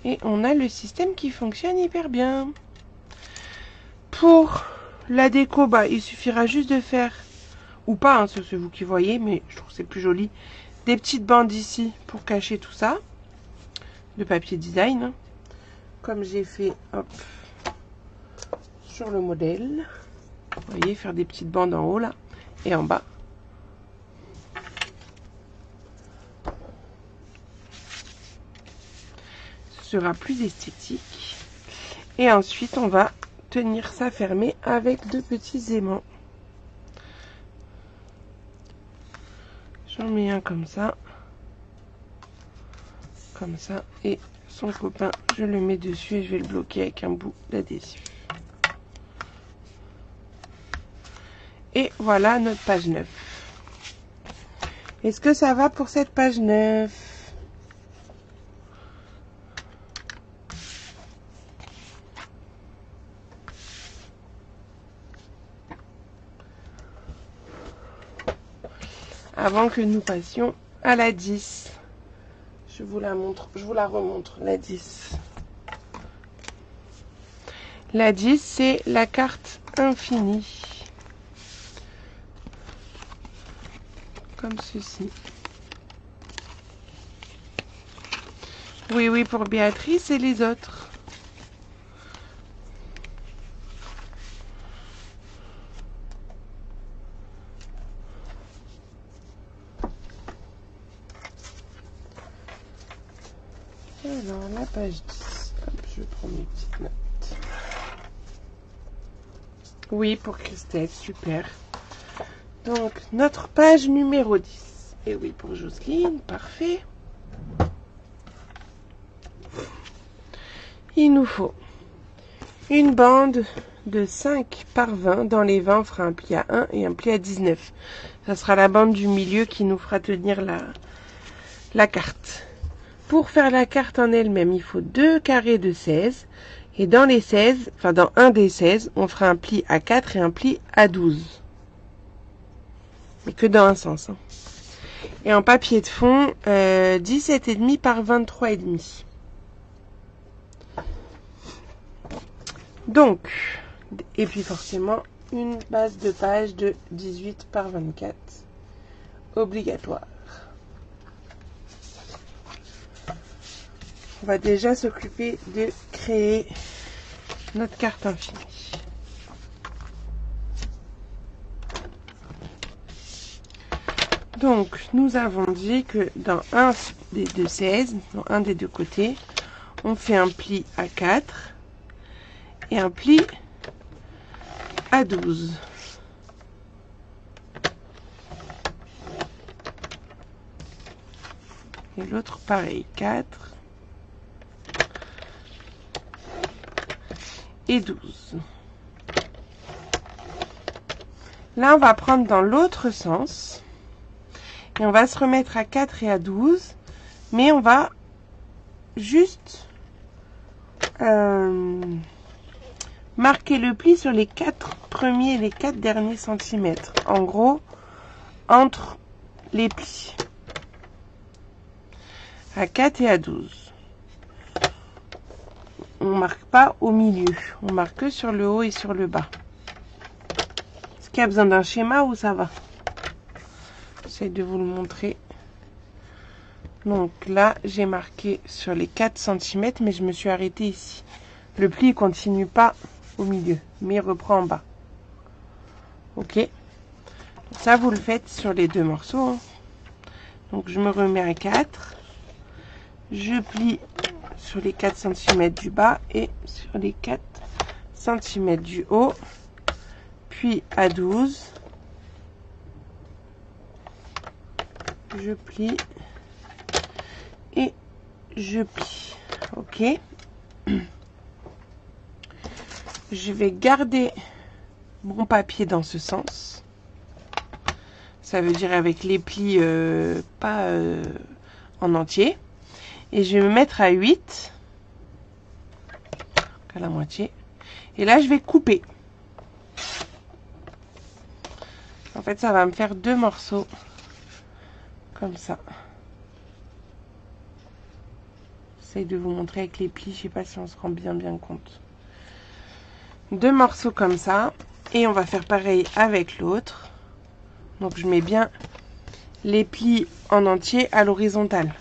Et on a le système qui fonctionne hyper bien. Pour la déco, bah, il suffira juste de faire, ou pas, hein, c'est vous qui voyez, mais je trouve que c'est plus joli, des petites bandes ici pour cacher tout ça, de papier design, hein, comme j'ai fait, hop, sur le modèle. Vous voyez, faire des petites bandes en haut, là, et en bas. Ce sera plus esthétique. Et ensuite, on va tenir ça fermé avec deux petits aimants. J'en mets un comme ça, et son copain, je le mets dessus et je vais le bloquer avec un bout d'adhésif. Et voilà notre page 9. Est-ce que ça va pour cette page 9? Avant que nous passions à la 10. Je vous la montre, je vous la remontre, la 10. La 10, c'est la carte infinie. Comme ceci. Oui, oui, pour Béatrice et les autres. Alors, la page 10. Hop, je prends mes petites notes. Oui, pour Christelle, super. Donc, notre page numéro 10. Et oui, pour Jocelyne, parfait. Il nous faut une bande de 5 par 20. Dans les 20, on fera un pli à 1 et un pli à 19. Ça sera la bande du milieu qui nous fera tenir la carte. Pour faire la carte en elle-même, il faut 2 carrés de 16. Et dans les 16, enfin dans un des 16, on fera un pli à 4 et un pli à 12. Mais que dans un sens. Hein. Et en papier de fond, 17,5 par 23,5. Donc, et puis forcément, une base de page de 18 par 24. Obligatoire. On va déjà s'occuper de créer notre carte infinie. Donc, nous avons dit que dans un des deux 16, dans un des deux côtés, on fait un pli à 4 et un pli à 12. Et l'autre, pareil, 4 et 12. Là, on va prendre dans l'autre sens. Et on va se remettre à 4 et à 12. Mais on va juste marquer le pli sur les 4 premiers et les 4 derniers centimètres. En gros, entre les plis. À 4 et à 12. On marque pas au milieu. On marque que sur le haut et sur le bas. Est-ce qu'il y a besoin d'un schéma ou ça va? J'essaie de vous le montrer. Donc là, j'ai marqué sur les 4 cm, mais je me suis arrêtée ici. Le pli ne continue pas au milieu, mais il reprend en bas. Ok. Ça, vous le faites sur les deux morceaux. Hein. Donc je me remets à 4. Je plie sur les 4 cm du bas et sur les 4 cm du haut, puis à 12, je plie et je plie. Ok, je vais garder mon papier dans ce sens, ça veut dire avec les plis pas en entier, et je vais me mettre à 8 à la moitié, et là je vais couper. En fait ça va me faire 2 morceaux comme ça. J'essaie de vous montrer avec les plis, je sais pas si on se rend bien compte. 2 morceaux comme ça, et on va faire pareil avec l'autre. Donc je mets bien les plis en entier à l'horizontale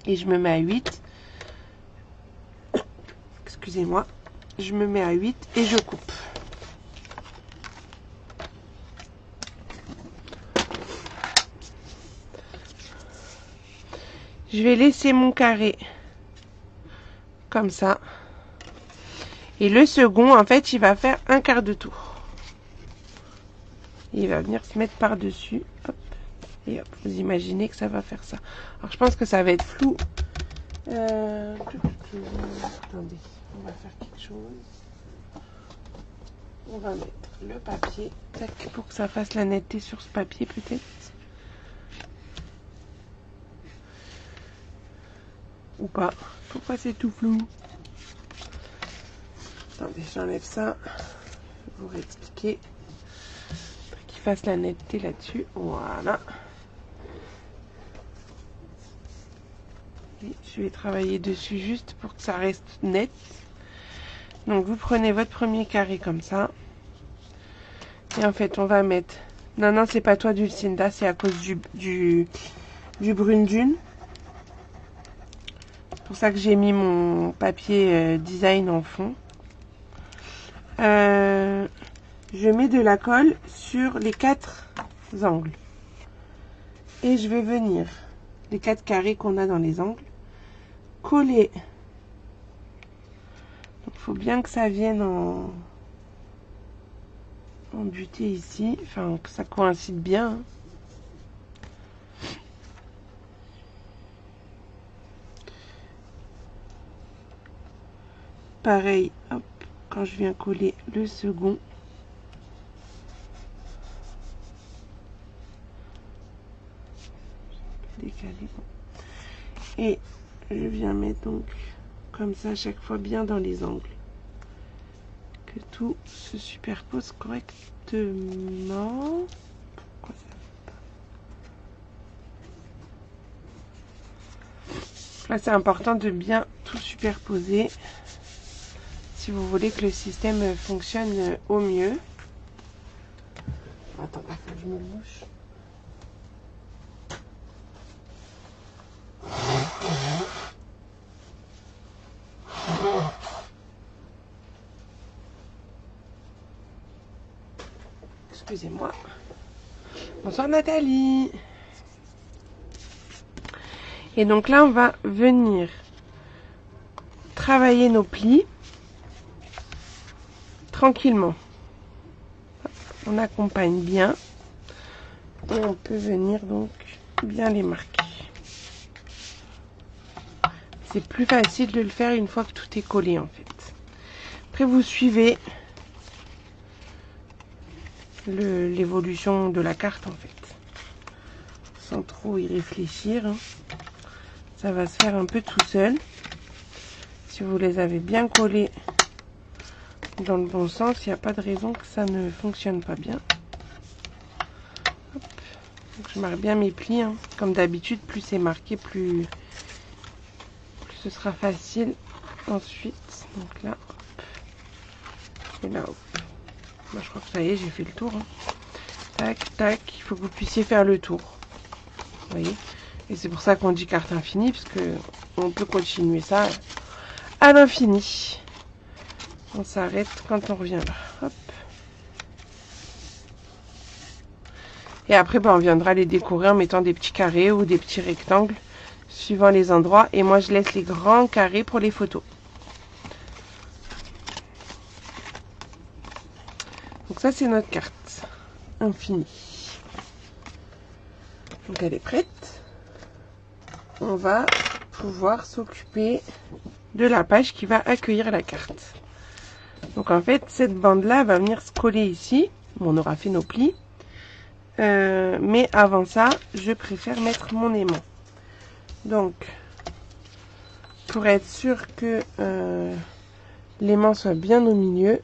et je me mets à 8. Excusez-moi, je me mets à 8 et je coupe. Je vais laisser mon carré comme ça. Et le second, en fait, il va faire un quart de tour. Il va venir se mettre par-dessus. Hop. Et hop, vous imaginez que ça va faire ça. Alors, je pense que ça va être flou. Attendez, on va faire quelque chose. On va mettre le papier. Tac, pour que ça fasse la netteté sur ce papier, peut-être. Ou pas. Pourquoi c'est tout flou? Attendez, j'enlève ça. Je vais vous réexpliquer. Pour qu'il fasse la netteté là-dessus. Voilà. Et je vais travailler dessus juste pour que ça reste net. Donc vous prenez votre premier carré comme ça. Et en fait, on va mettre... Non, c'est pas toi Dulcinda, c'est à cause du brune dune. C'est pour ça que j'ai mis mon papier design en fond. Je mets de la colle sur les 4 angles. Et je vais venir, les 4 carrés qu'on a dans les angles, coller. Donc, il faut bien que ça vienne en butée ici. Enfin, que ça coïncide bien. Pareil, hop, quand je viens coller le second. Décaler. Et je viens mettre donc comme ça à chaque fois bien dans les angles. Que tout se superpose correctement. Pourquoi ça fait pas? Là, c'est important de bien tout superposer si vous voulez que le système fonctionne au mieux. Attends, faut que je me mouche. Excusez-moi. Bonsoir Nathalie. Et donc là, on va venir travailler nos plis tranquillement. On accompagne bien et on peut venir donc bien les marquer. C'est plus facile de le faire une fois que tout est collé en fait. Après, vous suivez l'évolution de la carte en fait, sans trop y réfléchir. Ça va se faire un peu tout seul. Si vous les avez bien collés dans le bon sens, il n'y a pas de raison que ça ne fonctionne pas bien. Hop. Donc, je marque bien mes plis. Comme d'habitude, plus c'est marqué, plus ce sera facile ensuite. Donc là, hop. Et là, hop. Moi, je crois que ça y est, j'ai fait le tour. Tac, tac. Il faut que vous puissiez faire le tour. Vous voyez? Et c'est pour ça qu'on dit carte infinie, parce que on peut continuer ça à l'infini. On s'arrête quand on revient là. Hop. Et après, on viendra les décorer en mettant des petits carrés ou des petits rectangles suivant les endroits. Et moi, je laisse les grands carrés pour les photos. Donc ça, c'est notre carte infinie. Donc elle est prête. On va pouvoir s'occuper de la page qui va accueillir la carte. Donc en fait, cette bande-là va venir se coller ici. Bon, on aura fait nos plis. Mais avant ça, je préfère mettre mon aimant. Donc, pour être sûr que l'aimant soit bien au milieu,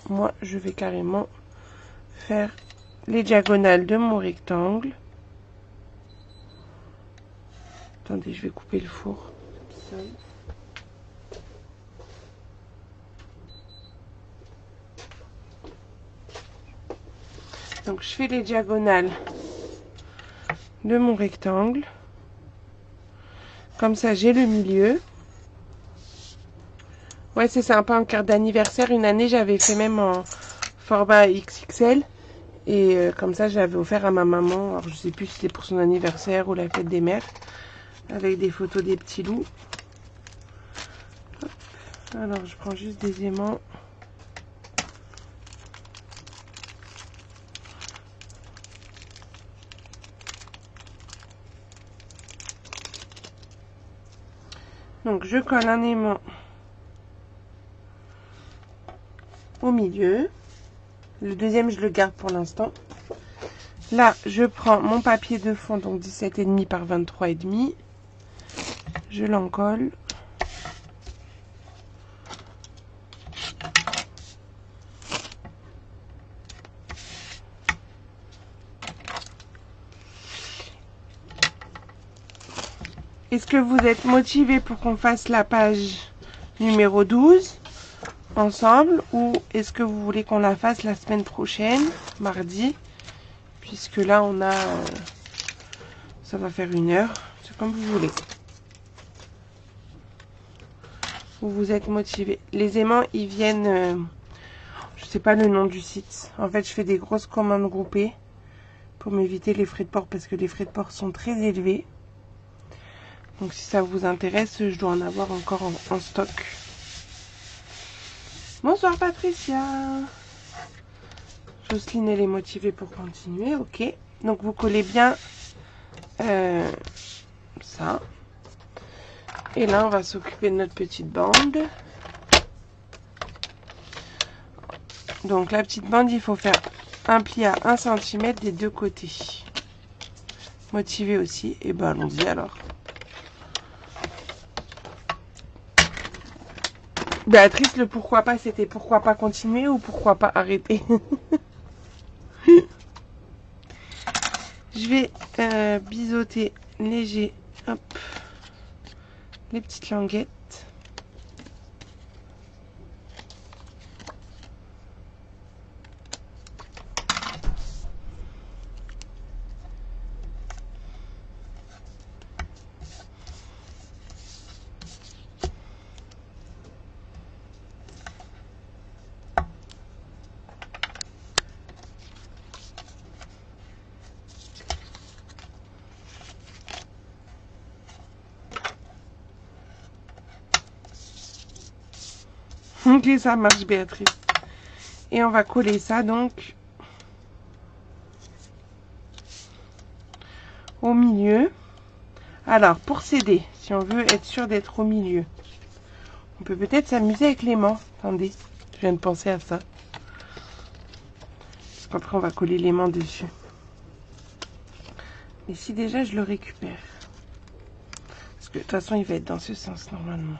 moi, je vais carrément faire les diagonales de mon rectangle. Attendez, je vais couper le four. Donc, je fais les diagonales de mon rectangle. Comme ça, j'ai le milieu. Ouais, c'est sympa, en carte d'anniversaire. Une année, j'avais fait même en format XXL. Et comme ça, j'avais offert à ma maman. Alors, je sais plus si c'était pour son anniversaire ou la fête des mères. Avec des photos des petits loups. Hop. Alors, je prends juste des aimants. Donc, je colle un aimant au milieu. Le deuxième, je le garde pour l'instant. Là, je prends mon papier de fond, donc 17,5 par 23,5. Je l'encolle. Est-ce que vous êtes motivé pour qu'on fasse la page numéro 12 ensemble, ou est-ce que vous voulez qu'on la fasse la semaine prochaine, mardi, puisque là on a ça va faire 1 heure, c'est comme vous voulez. Vous êtes motivé. Les aimants, ils viennent je sais pas le nom du site. En fait, je fais des grosses commandes groupées pour m'éviter les frais de port, parce que les frais de port sont très élevés. Donc si ça vous intéresse, je dois en avoir encore en stock. Bonsoir Patricia. Jocelyne, elle est motivée pour continuer. Ok. Donc vous collez bien ça. Et là, on va s'occuper de notre petite bande. Donc la petite bande, il faut faire un pli à 1 cm des deux côtés. Motivé aussi. Et ben allons-y alors. Béatrice, le pourquoi pas, c'était pourquoi pas continuer ou pourquoi pas arrêter. Je vais biseauter léger, hop, les petites languettes. Ok, ça marche Béatrice. Et on va coller ça donc au milieu. Alors pour s'aider, si on veut être sûr d'être au milieu, on peut peut-être s'amuser avec l'aimant. Attendez, je viens de penser à ça. Parce qu'après on va coller l'aimant dessus. Et si déjà je le récupère. Parce que de toute façon il va être dans ce sens normalement.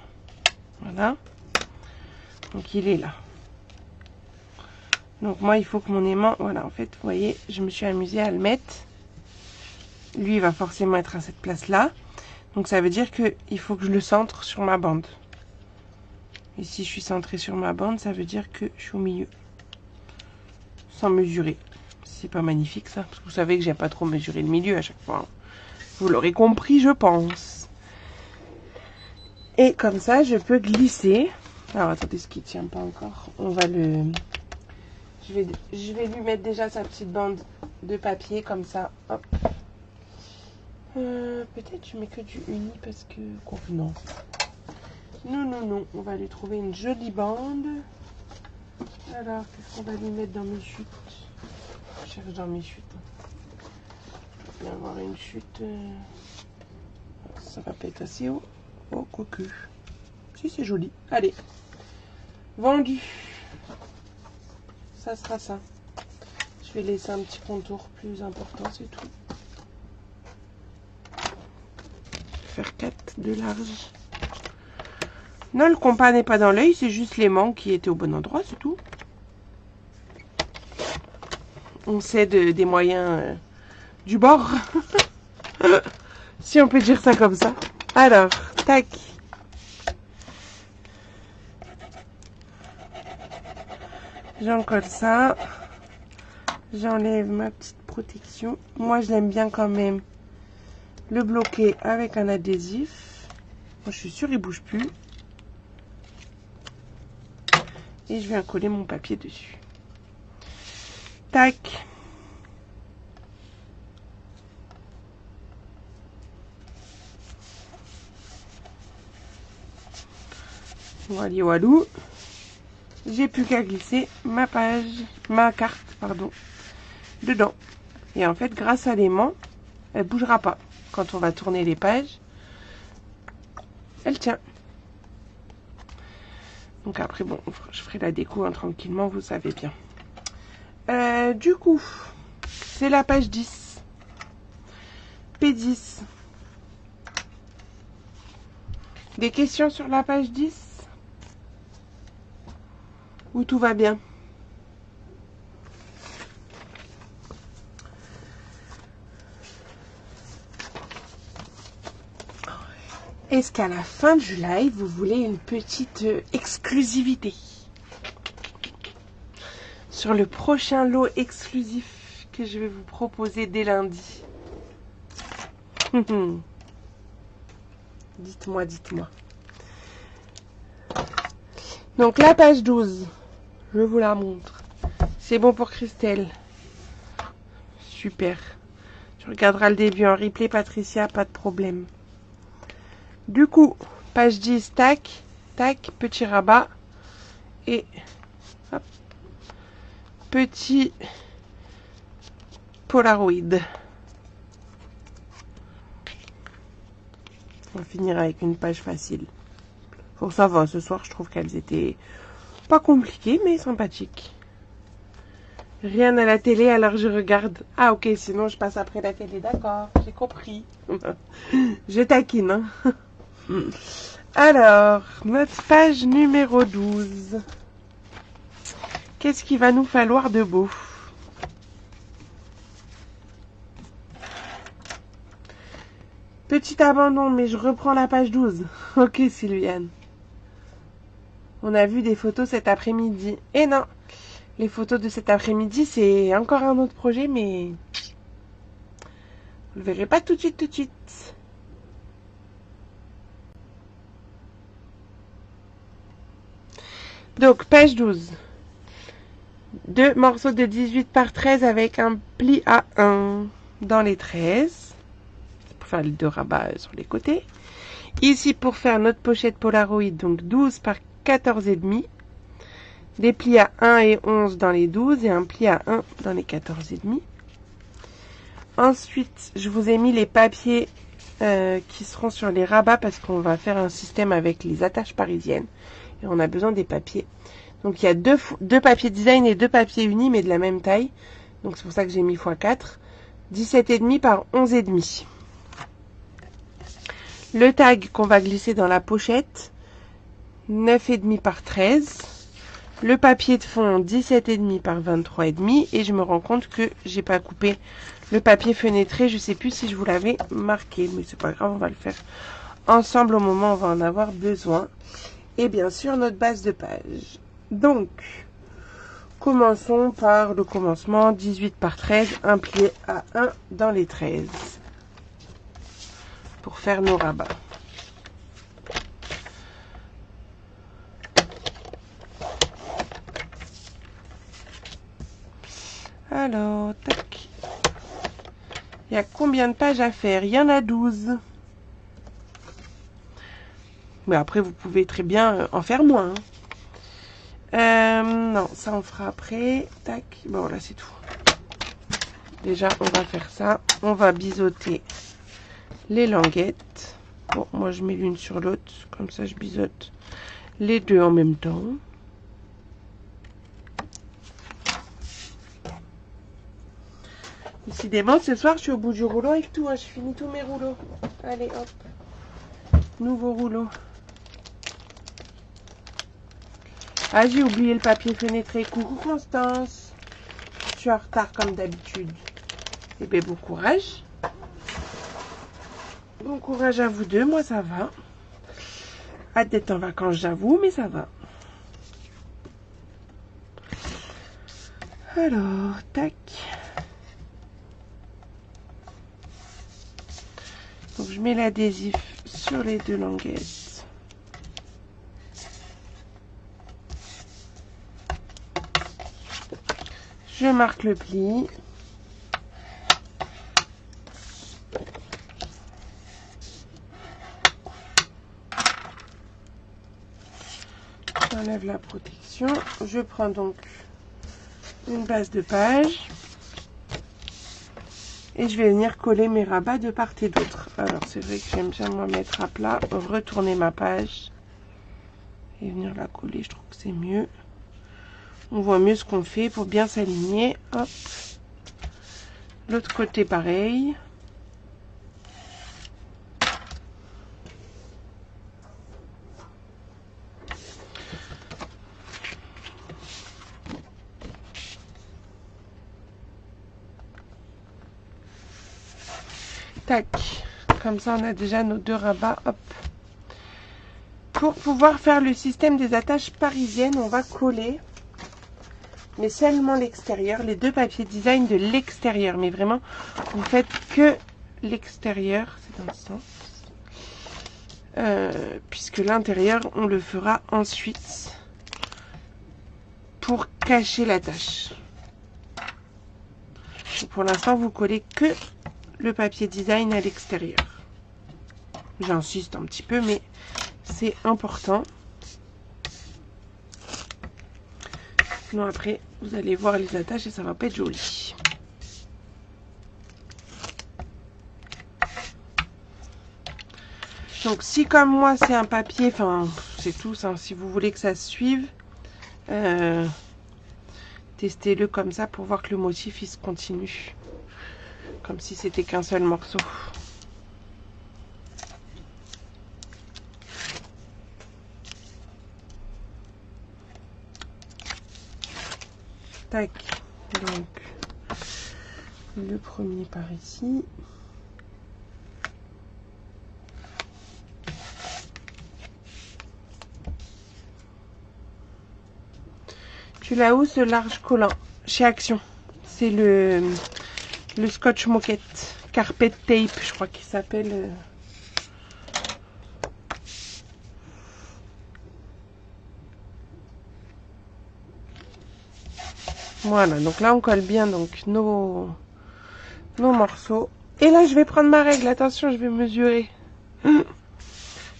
Voilà. Donc il est là. Donc moi il faut que mon aimant, voilà, en fait vous voyez, je me suis amusée à le mettre. Lui il va forcément être à cette place là. Donc ça veut dire que il faut que je le centre sur ma bande. Et si je suis centrée sur ma bande, ça veut dire que je suis au milieu. Sans mesurer. C'est pas magnifique ça, parce que vous savez que j'aime pas trop mesurer le milieu à chaque fois. Vous l'aurez compris, je pense. Et comme ça je peux glisser. Alors attendez, ce qui tient pas encore, on va le... Je vais lui mettre déjà sa petite bande de papier comme ça. Hop. Peut-être je mets que du uni parce que... Non. Non. On va lui trouver une jolie bande. Alors, qu'est-ce qu'on va lui mettre dans mes chutes? Je cherche dans mes chutes. Je vais avoir une chute. Ça va pas être assez haut. Oh, quoique. Si, c'est joli. Allez. Vendu. Ça sera ça. Je vais laisser un petit contour plus important, c'est tout. Je vais faire 4 de large. Non, le compas n'est pas dans l'œil, c'est juste l'aimant qui était au bon endroit, c'est tout. On s'aide des moyens du bord. Si on peut dire ça comme ça. Alors, tac. J'en colle ça. J'enlève ma petite protection. Moi, je l'aime bien quand même le bloquer avec un adhésif. Moi, je suis sûre, il bouge plus. Et je viens coller mon papier dessus. Tac. Voilà, walou. J'ai plus qu'à glisser ma carte, pardon, dedans. Et en fait, grâce à l'aimant, elle bougera pas. Quand on va tourner les pages, elle tient. Donc après, bon, je ferai la déco hein, tranquillement, vous savez bien. Du coup, c'est la page 10. P10. Des questions sur la page 10? Ou tout va bien? Est-ce qu'à la fin du live, vous voulez une petite exclusivité sur le prochain lot exclusif que je vais vous proposer dès lundi? Dites-moi, dites-moi. Donc la page 12, je vous la montre. C'est bon pour Christelle. Super. Tu regarderas le début en replay, Patricia, pas de problème. Du coup, page 10, tac, tac, petit rabat. Et hop, petit Polaroid. On va finir avec une page facile. Bon, ça va, ce soir, je trouve qu'elles étaient pas compliquées, mais sympathiques. Rien à la télé, alors je regarde. Ah, ok, sinon je passe après la télé, d'accord, j'ai compris. Je taquine, hein. Alors, notre page numéro 12. Qu'est-ce qu'il va nous falloir de beau? Petit abandon, mais je reprends la page 12. Ok, Sylviane. On a vu des photos cet après-midi. Et non, les photos de cet après-midi, c'est encore un autre projet, mais vous le verrez pas tout de suite, tout de suite. Donc, page 12. 2 morceaux de 18 par 13 avec un pli à 1 dans les 13. Pour faire les 2 rabats sur les côtés. Ici, pour faire notre pochette Polaroid, donc 12 par 14,5. Des plis à 1 et 11 dans les 12 et un pli à 1 dans les 14,5. Ensuite, je vous ai mis les papiers qui seront sur les rabats parce qu'on va faire un système avec les attaches parisiennes. Et on a besoin des papiers. Donc, il y a deux papiers design et 2 papiers unis, mais de la même taille. Donc, c'est pour ça que j'ai mis x4. 17,5 par 11,5. Le tag qu'on va glisser dans la pochette, 9,5 par 13. Le papier de fond, 17,5 par 23,5. Et je me rends compte que j'ai pas coupé le papier fenêtré. Je sais plus si je vous l'avais marqué, mais c'est pas grave, on va le faire ensemble au moment où on va en avoir besoin. Et bien sûr, notre base de page. Donc, commençons par le commencement, 18 par 13, un pli à 1 dans les 13. Pour faire nos rabats. Alors, tac. Il y a combien de pages à faire? Il y en a 12. Mais après, vous pouvez très bien en faire moins. Non, ça on fera après. Tac. Bon, là c'est tout. Déjà, on va faire ça. On va biseauter les languettes. Bon, moi je mets l'une sur l'autre. Comme ça, je biseaute les deux en même temps. Décidément, ce soir, je suis au bout du rouleau avec tout. Hein. Je finis tous mes rouleaux. Allez, hop. Nouveau rouleau. Ah, j'ai oublié le papier fenêtré. Coucou Constance. Je suis en retard comme d'habitude. Eh bien, bon courage. Bon courage à vous deux. Moi, ça va. Hâte d'être en vacances, j'avoue, mais ça va. Alors, tac. Donc, je mets l'adhésif sur les deux languettes. Je marque le pli. J'enlève la protection. Je prends donc une base de page. Et je vais venir coller mes rabats de part et d'autre. Alors, c'est vrai que j'aime bien moi mettre à plat, retourner ma page et venir la coller. Je trouve que c'est mieux. On voit mieux ce qu'on fait pour bien s'aligner. Hop. L'autre côté, pareil. Tac. Comme ça, on a déjà nos deux rabats. Hop. Pour pouvoir faire le système des attaches parisiennes, on va coller, mais seulement l'extérieur, les deux papiers design de l'extérieur. Mais vraiment, vous faites que l'extérieur, c'est dans le sens. Puisque l'intérieur, on le fera ensuite pour cacher l'attache. Pour l'instant, vous collez que le papier design à l'extérieur. J'insiste un petit peu, mais c'est important. Sinon après, vous allez voir les attaches et ça va pas être joli. Donc si comme moi c'est un papier, enfin c'est tout, hein, si vous voulez que ça se suive, testez-le comme ça pour voir que le motif il se continue. Comme si c'était qu'un seul morceau. Tac, donc le premier par ici. Tu l'as où ce large collant? Chez Action. C'est le scotch moquette. Carpet tape, je crois qu'il s'appelle. Voilà, donc là on colle bien donc nos morceaux. Et là je vais prendre ma règle, attention je vais mesurer.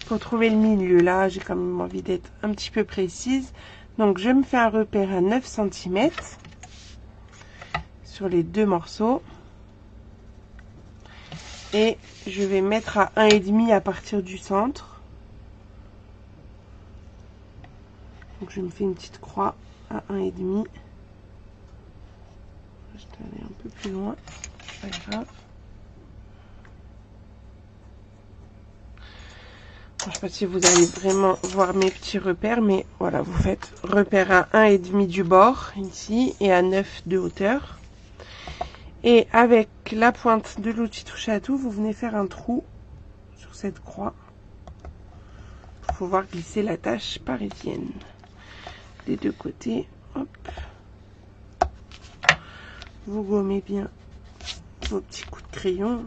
Pour trouver le milieu, là j'ai quand même envie d'être un petit peu précise. Donc je me fais un repère à 9 cm sur les deux morceaux. Et je vais mettre à 1,5 à partir du centre. Donc je me fais une petite croix à 1,5. Je vais aller un peu plus loin, c'est pas grave. Je ne sais pas si vous allez vraiment voir mes petits repères, mais voilà, vous faites repère à 1,5 du bord ici et à 9 de hauteur. Et avec la pointe de l'outil touche à tout, vous venez faire un trou sur cette croix pour pouvoir glisser l'attache parisienne des deux côtés. Hop. Vous gommez bien vos petits coups de crayon.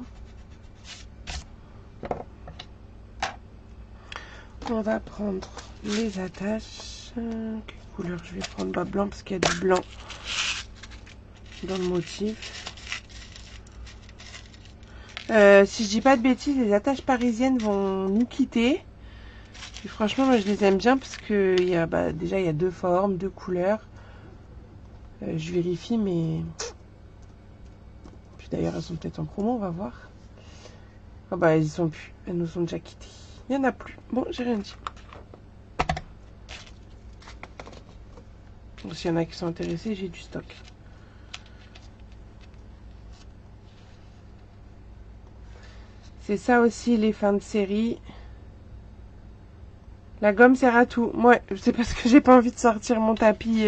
On va prendre les attaches. Quelle couleur je vais prendre? Bah, blanc parce qu'il y a du blanc dans le motif. Si je dis pas de bêtises, les attaches parisiennes vont nous quitter. Et franchement, moi je les aime bien parce que déjà il y a 2 formes, 2 couleurs. Je vérifie, mais puis d'ailleurs elles sont peut-être en promo, on va voir. Ah bah elles y sont plus, elles nous ont déjà quittés. Il y en a plus. Bon, j'ai rien dit. Donc s'il y en a qui sont intéressés, j'ai du stock. C'est ça aussi les fins de série. La gomme sert à tout. Moi, c'est parce que j'ai pas envie de sortir mon tapis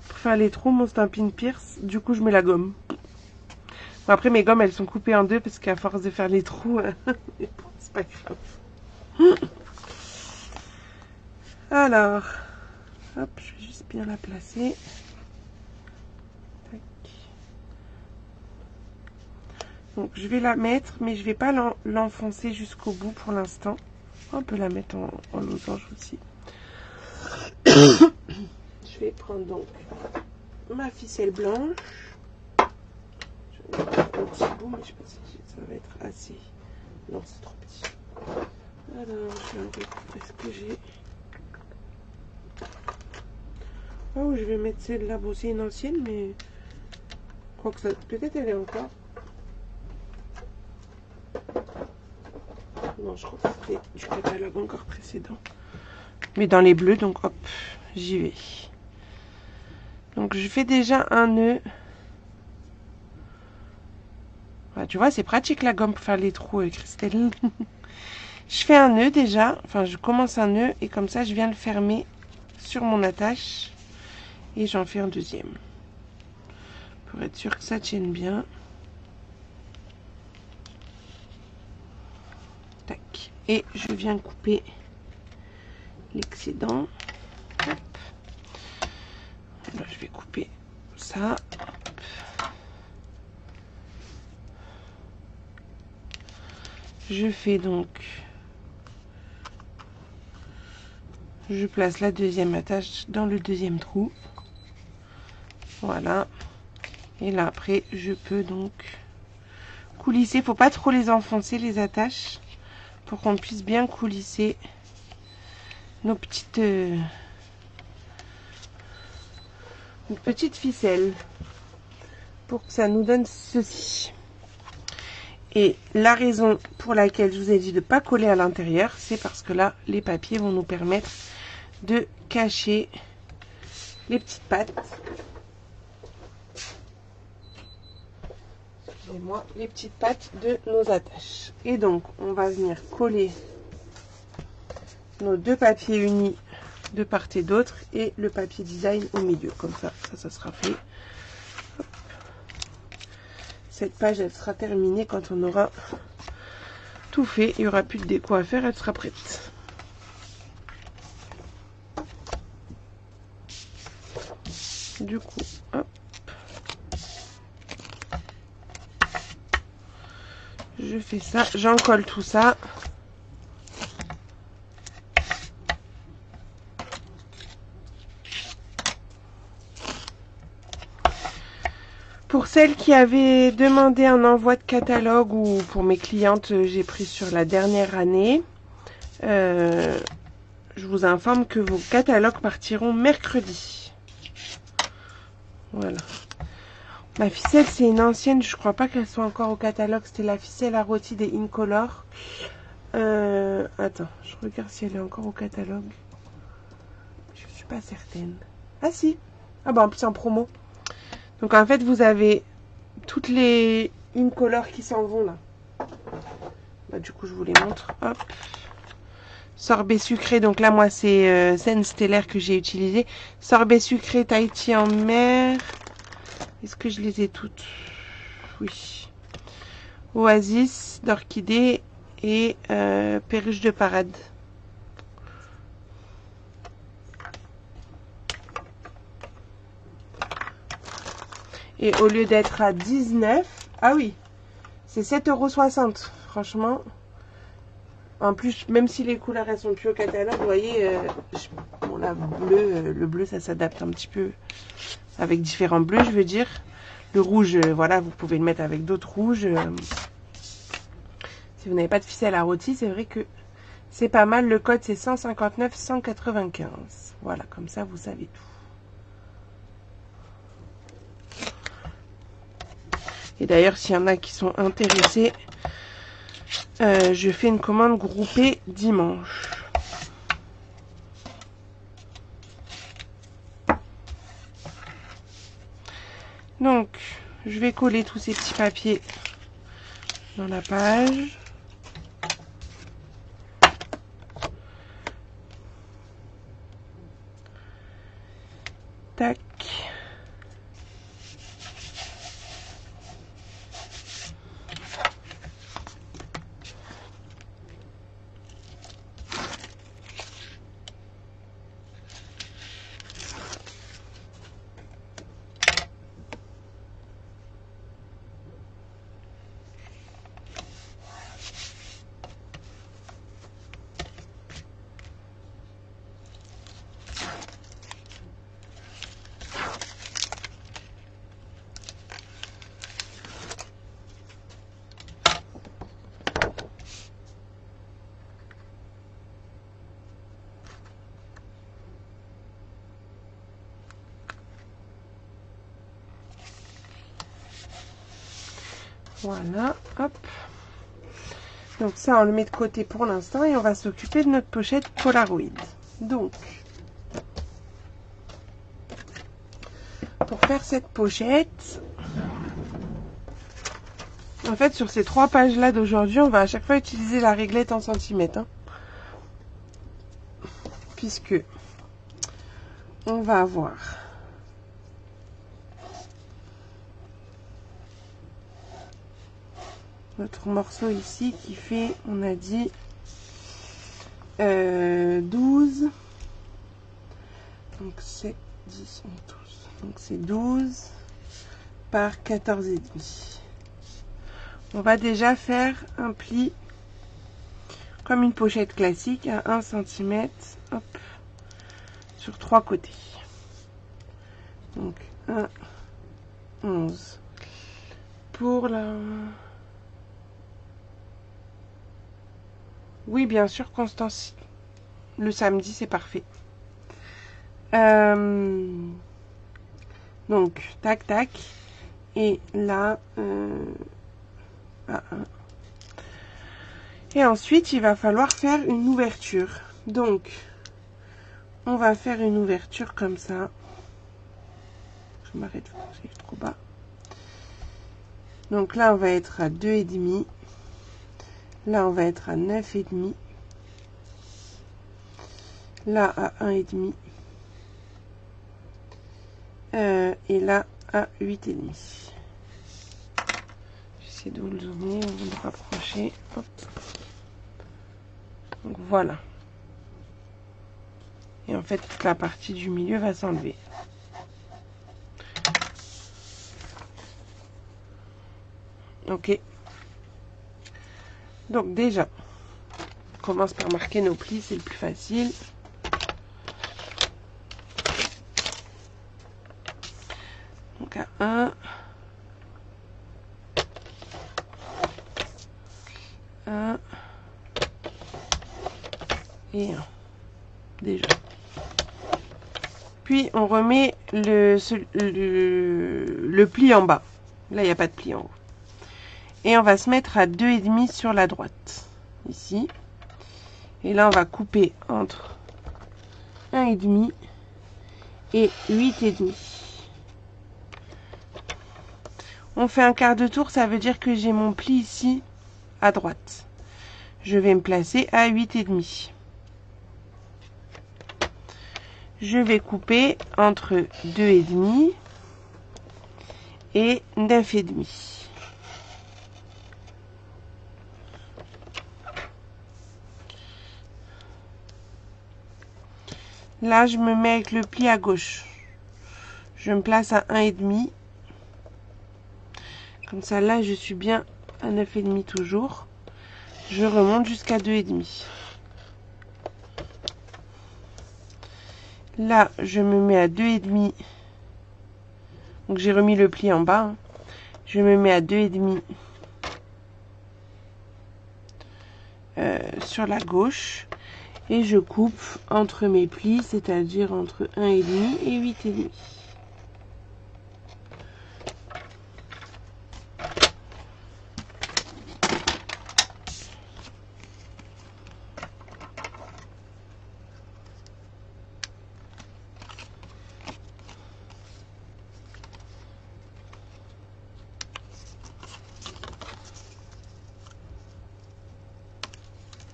pour faire les trous, mon Stampin' Pierce. Du coup, je mets la gomme. Bon, après, mes gommes, elles sont coupées en 2 parce qu'à force de faire les trous, c'est pas grave. Alors, hop, je vais juste bien la placer. Tac. Donc, je vais la mettre, mais je vais pas l'enfoncer jusqu'au bout pour l'instant. On peut la mettre en losange aussi. Je vais prendre donc ma ficelle blanche. Je vais mettre un petit bout, mais je pense que ça va être assez. Non, c'est trop petit. Alors, je vais recouper ce que j'ai. Oh, je vais mettre celle-là. Bon, c'est une ancienne, mais je crois que ça. Peut-être elle est encore. Non, je crois que c'était du catalogue encore précédent. Mais dans les bleus, donc hop, j'y vais. Donc je fais déjà un nœud. Ah, tu vois, c'est pratique la gomme pour faire les trous, Christelle. Je fais un nœud déjà. Enfin, je commence un nœud et comme ça, je viens le fermer sur mon attache. Et j'en fais un deuxième. Pour être sûr que ça tienne bien. Tac. Et je viens couper l'excédent. Là, je vais couper ça. Je fais donc, je place la deuxième attache dans le deuxième trou. Voilà. Et là, après, je peux donc coulisser. Faut pas trop les enfoncer, les attaches, pour qu'on puisse bien coulisser nos petites ficelles pour que ça nous donne ceci. Et la raison pour laquelle je vous ai dit de ne pas coller à l'intérieur, c'est parce que là, les papiers vont nous permettre de cacher les petites pattes. Excusez-moi, les petites pattes de nos attaches. Et donc, on va venir coller nos 2 papiers unis de part et d'autre et le papier design au milieu. Comme ça sera fait. Hop. Cette page, elle sera terminée quand on aura tout fait. Il n'y aura plus de déco à faire, elle sera prête. Du coup, hop. Je fais ça, j'en colle tout ça. Pour celles qui avaient demandé un envoi de catalogue ou pour mes clientes, j'ai pris sur la dernière année. Je vous informe que vos catalogues partiront mercredi. Voilà. Ma ficelle, c'est une ancienne. Je crois pas qu'elle soit encore au catalogue. C'était la ficelle à rôti des Incolor. Attends, je regarde si elle est encore au catalogue. Je suis pas certaine. Ah si. Ah bah en plus en promo. Donc en fait, vous avez toutes les Incolor qui s'en vont là. Bah, du coup, je vous les montre. Hop. Sorbet sucré. Donc là, moi, c'est Zen Stellaire que j'ai utilisé. Sorbet sucré Tahiti en mer. Est-ce que je les ai toutes? Oui. Oasis d'orchidée et perruche de parade. Et au lieu d'être à 19, ah oui, c'est 7,60 €. Franchement, en plus, même si les couleurs elles sont plus au catalogue, vous voyez, bon, là, le bleu, ça s'adapte un petit peu avec différents bleus, je veux dire. Le rouge, voilà, vous pouvez le mettre avec d'autres rouges. Si vous n'avez pas de ficelle à rôti, c'est vrai que c'est pas mal. Le code, c'est 159 195. Voilà, comme ça, vous savez tout. Et d'ailleurs, s'il y en a qui sont intéressés, je fais une commande groupée dimanche. Donc, je vais coller tous ces petits papiers dans la page. Tac. Voilà, hop. Donc ça, on le met de côté pour l'instant et on va s'occuper de notre pochette Polaroid. Donc, pour faire cette pochette, en fait, sur ces 3 pages-là d'aujourd'hui, on va à chaque fois utiliser la réglette en centimètres. Hein, puisque on va avoir notre morceau ici qui fait, on a dit, 12. Donc c'est 10, 12. Donc c'est 12 par 14,5. On va déjà faire un pli comme une pochette classique à 1 cm, hop, sur 3 côtés. Donc 1, 11. Pour la... Oui, bien sûr, Constance. Le samedi, c'est parfait. Donc, tac, tac. Et là, et ensuite, il va falloir faire une ouverture. Donc, on va faire une ouverture comme ça. Je m'arrête, c'est trop bas. Donc là, on va être à 2,5. Là, on va être à 9,5. Là, à 1,5. Et là, à 8,5. J'essaie de vous le zoomer, on va le rapprocher. Hop. Donc voilà. Et en fait, toute la partie du milieu va s'enlever. Ok. Donc déjà, on commence par marquer nos plis, c'est le plus facile. Donc à 1, 1 et 1. Déjà. Puis on remet le pli en bas. Là, il n'y a pas de pli en haut. Et on va se mettre à 2,5 sur la droite. Ici. Et là, on va couper entre 1,5 et 8,5. On fait un quart de tour, ça veut dire que j'ai mon pli ici à droite. Je vais me placer à 8,5. Je vais couper entre 2,5 et 9,5. Là, je me mets avec le pli à gauche. Je me place à 1,5. Comme ça, là, je suis bien à 9,5 toujours. Je remonte jusqu'à 2,5. Là, je me mets à 2,5. Donc, j'ai remis le pli en bas. Hein. Je me mets à 2,5. sur la gauche et je coupe entre mes plis, c'est-à-dire entre 1,5 et 8,5.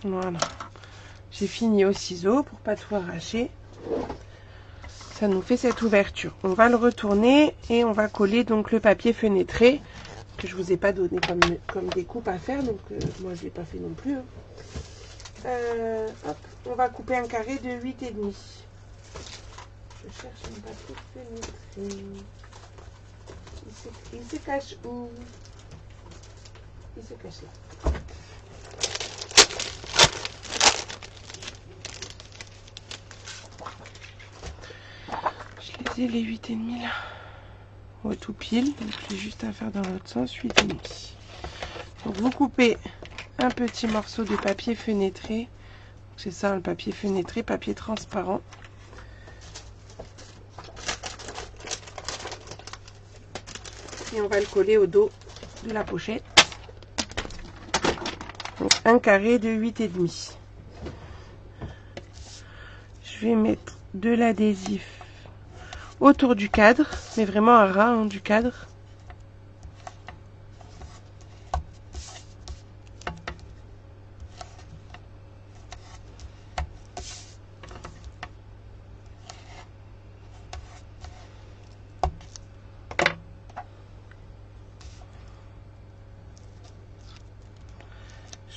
Voilà, j'ai fini au ciseau pour pas tout arracher. Ça nous fait cette ouverture. On va le retourner et on va coller donc le papier fenêtré que je vous ai pas donné comme découpe à faire, donc moi je l'ai pas fait non plus. Hop, on va couper un carré de 8,5. Je cherche un papier fenêtré. Il se cache où? Il se cache là. Je les ai les 8,5 là. Ouais, tout pile. Donc j'ai juste à faire dans l'autre sens, 8,5. Donc vous coupez un petit morceau de papier fenêtré. C'est ça, le papier fenêtré, papier transparent. Et on va le coller au dos de la pochette. Donc un carré de 8,5. Je vais mettre de l'adhésif autour du cadre, mais vraiment à ras hein, du cadre.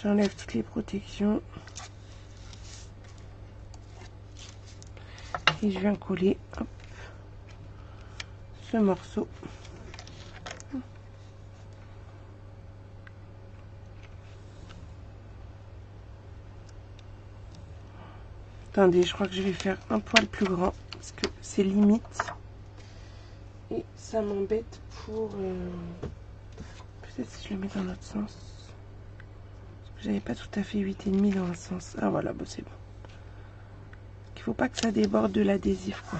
J'enlève toutes les protections. Et je viens coller hop, ce morceau. Attendez, je crois que je vais faire un poil plus grand parce que c'est limite. Et ça m'embête pour... peut-être si je le mets dans l'autre sens. J'avais pas tout à fait 8,5 dans un sens. Ah voilà, bon, c'est bon. Il faut pas que ça déborde de l'adhésif, quoi.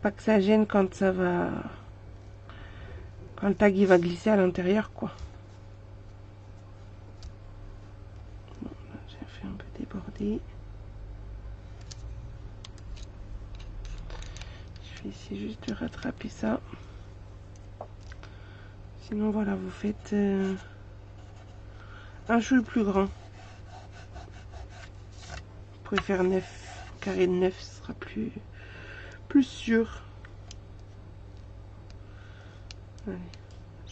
Pas que ça gêne quand ça va... quand le tag il va glisser à l'intérieur, quoi. Bon, là, j'ai fait un peu déborder. Je vais essayer juste de rattraper ça. Sinon, voilà, vous faites un chouille plus grand. Vous pouvez faire 9, carré de 9, ce sera plus sûr. Allez,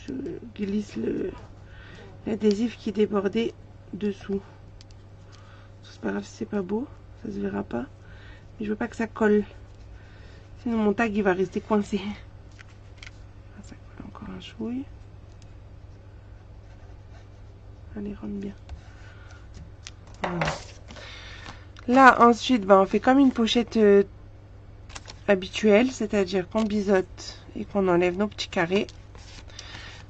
je glisse l'adhésif qui débordait dessous. C'est pas grave si c'est pas beau, ça se verra pas. Mais je veux pas que ça colle. Sinon mon tag il va rester coincé. Ah, ça colle encore un chouille. Allez, rentre bien. Voilà. Là ensuite on fait comme une pochette habituelle, c'est-à-dire qu'on biseaute et qu'on enlève nos petits carrés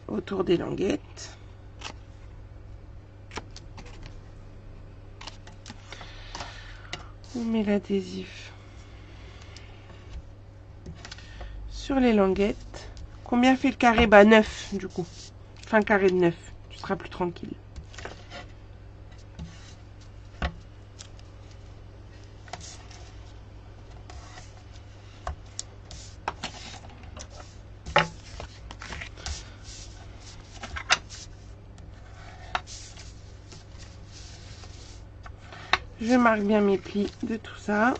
autour des languettes. On met l'adhésif sur les languettes. Combien fait le carré? Bah 9 du coup. Enfin carré de 9. Tu seras plus tranquille. Je marque bien mes plis de tout ça.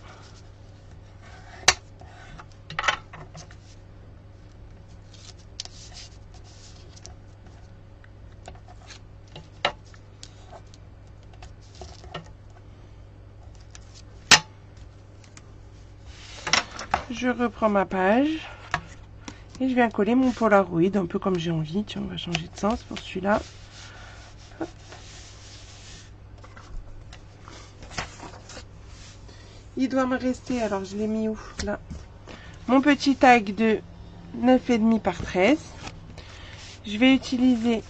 Je reprends ma page et je viens coller mon Polaroid un peu comme j'ai envie. Tiens, on va changer de sens pour celui-là. Il doit me rester, alors je l'ai mis où? Là. Mon petit tag de 9,5 par 13. Je vais utiliser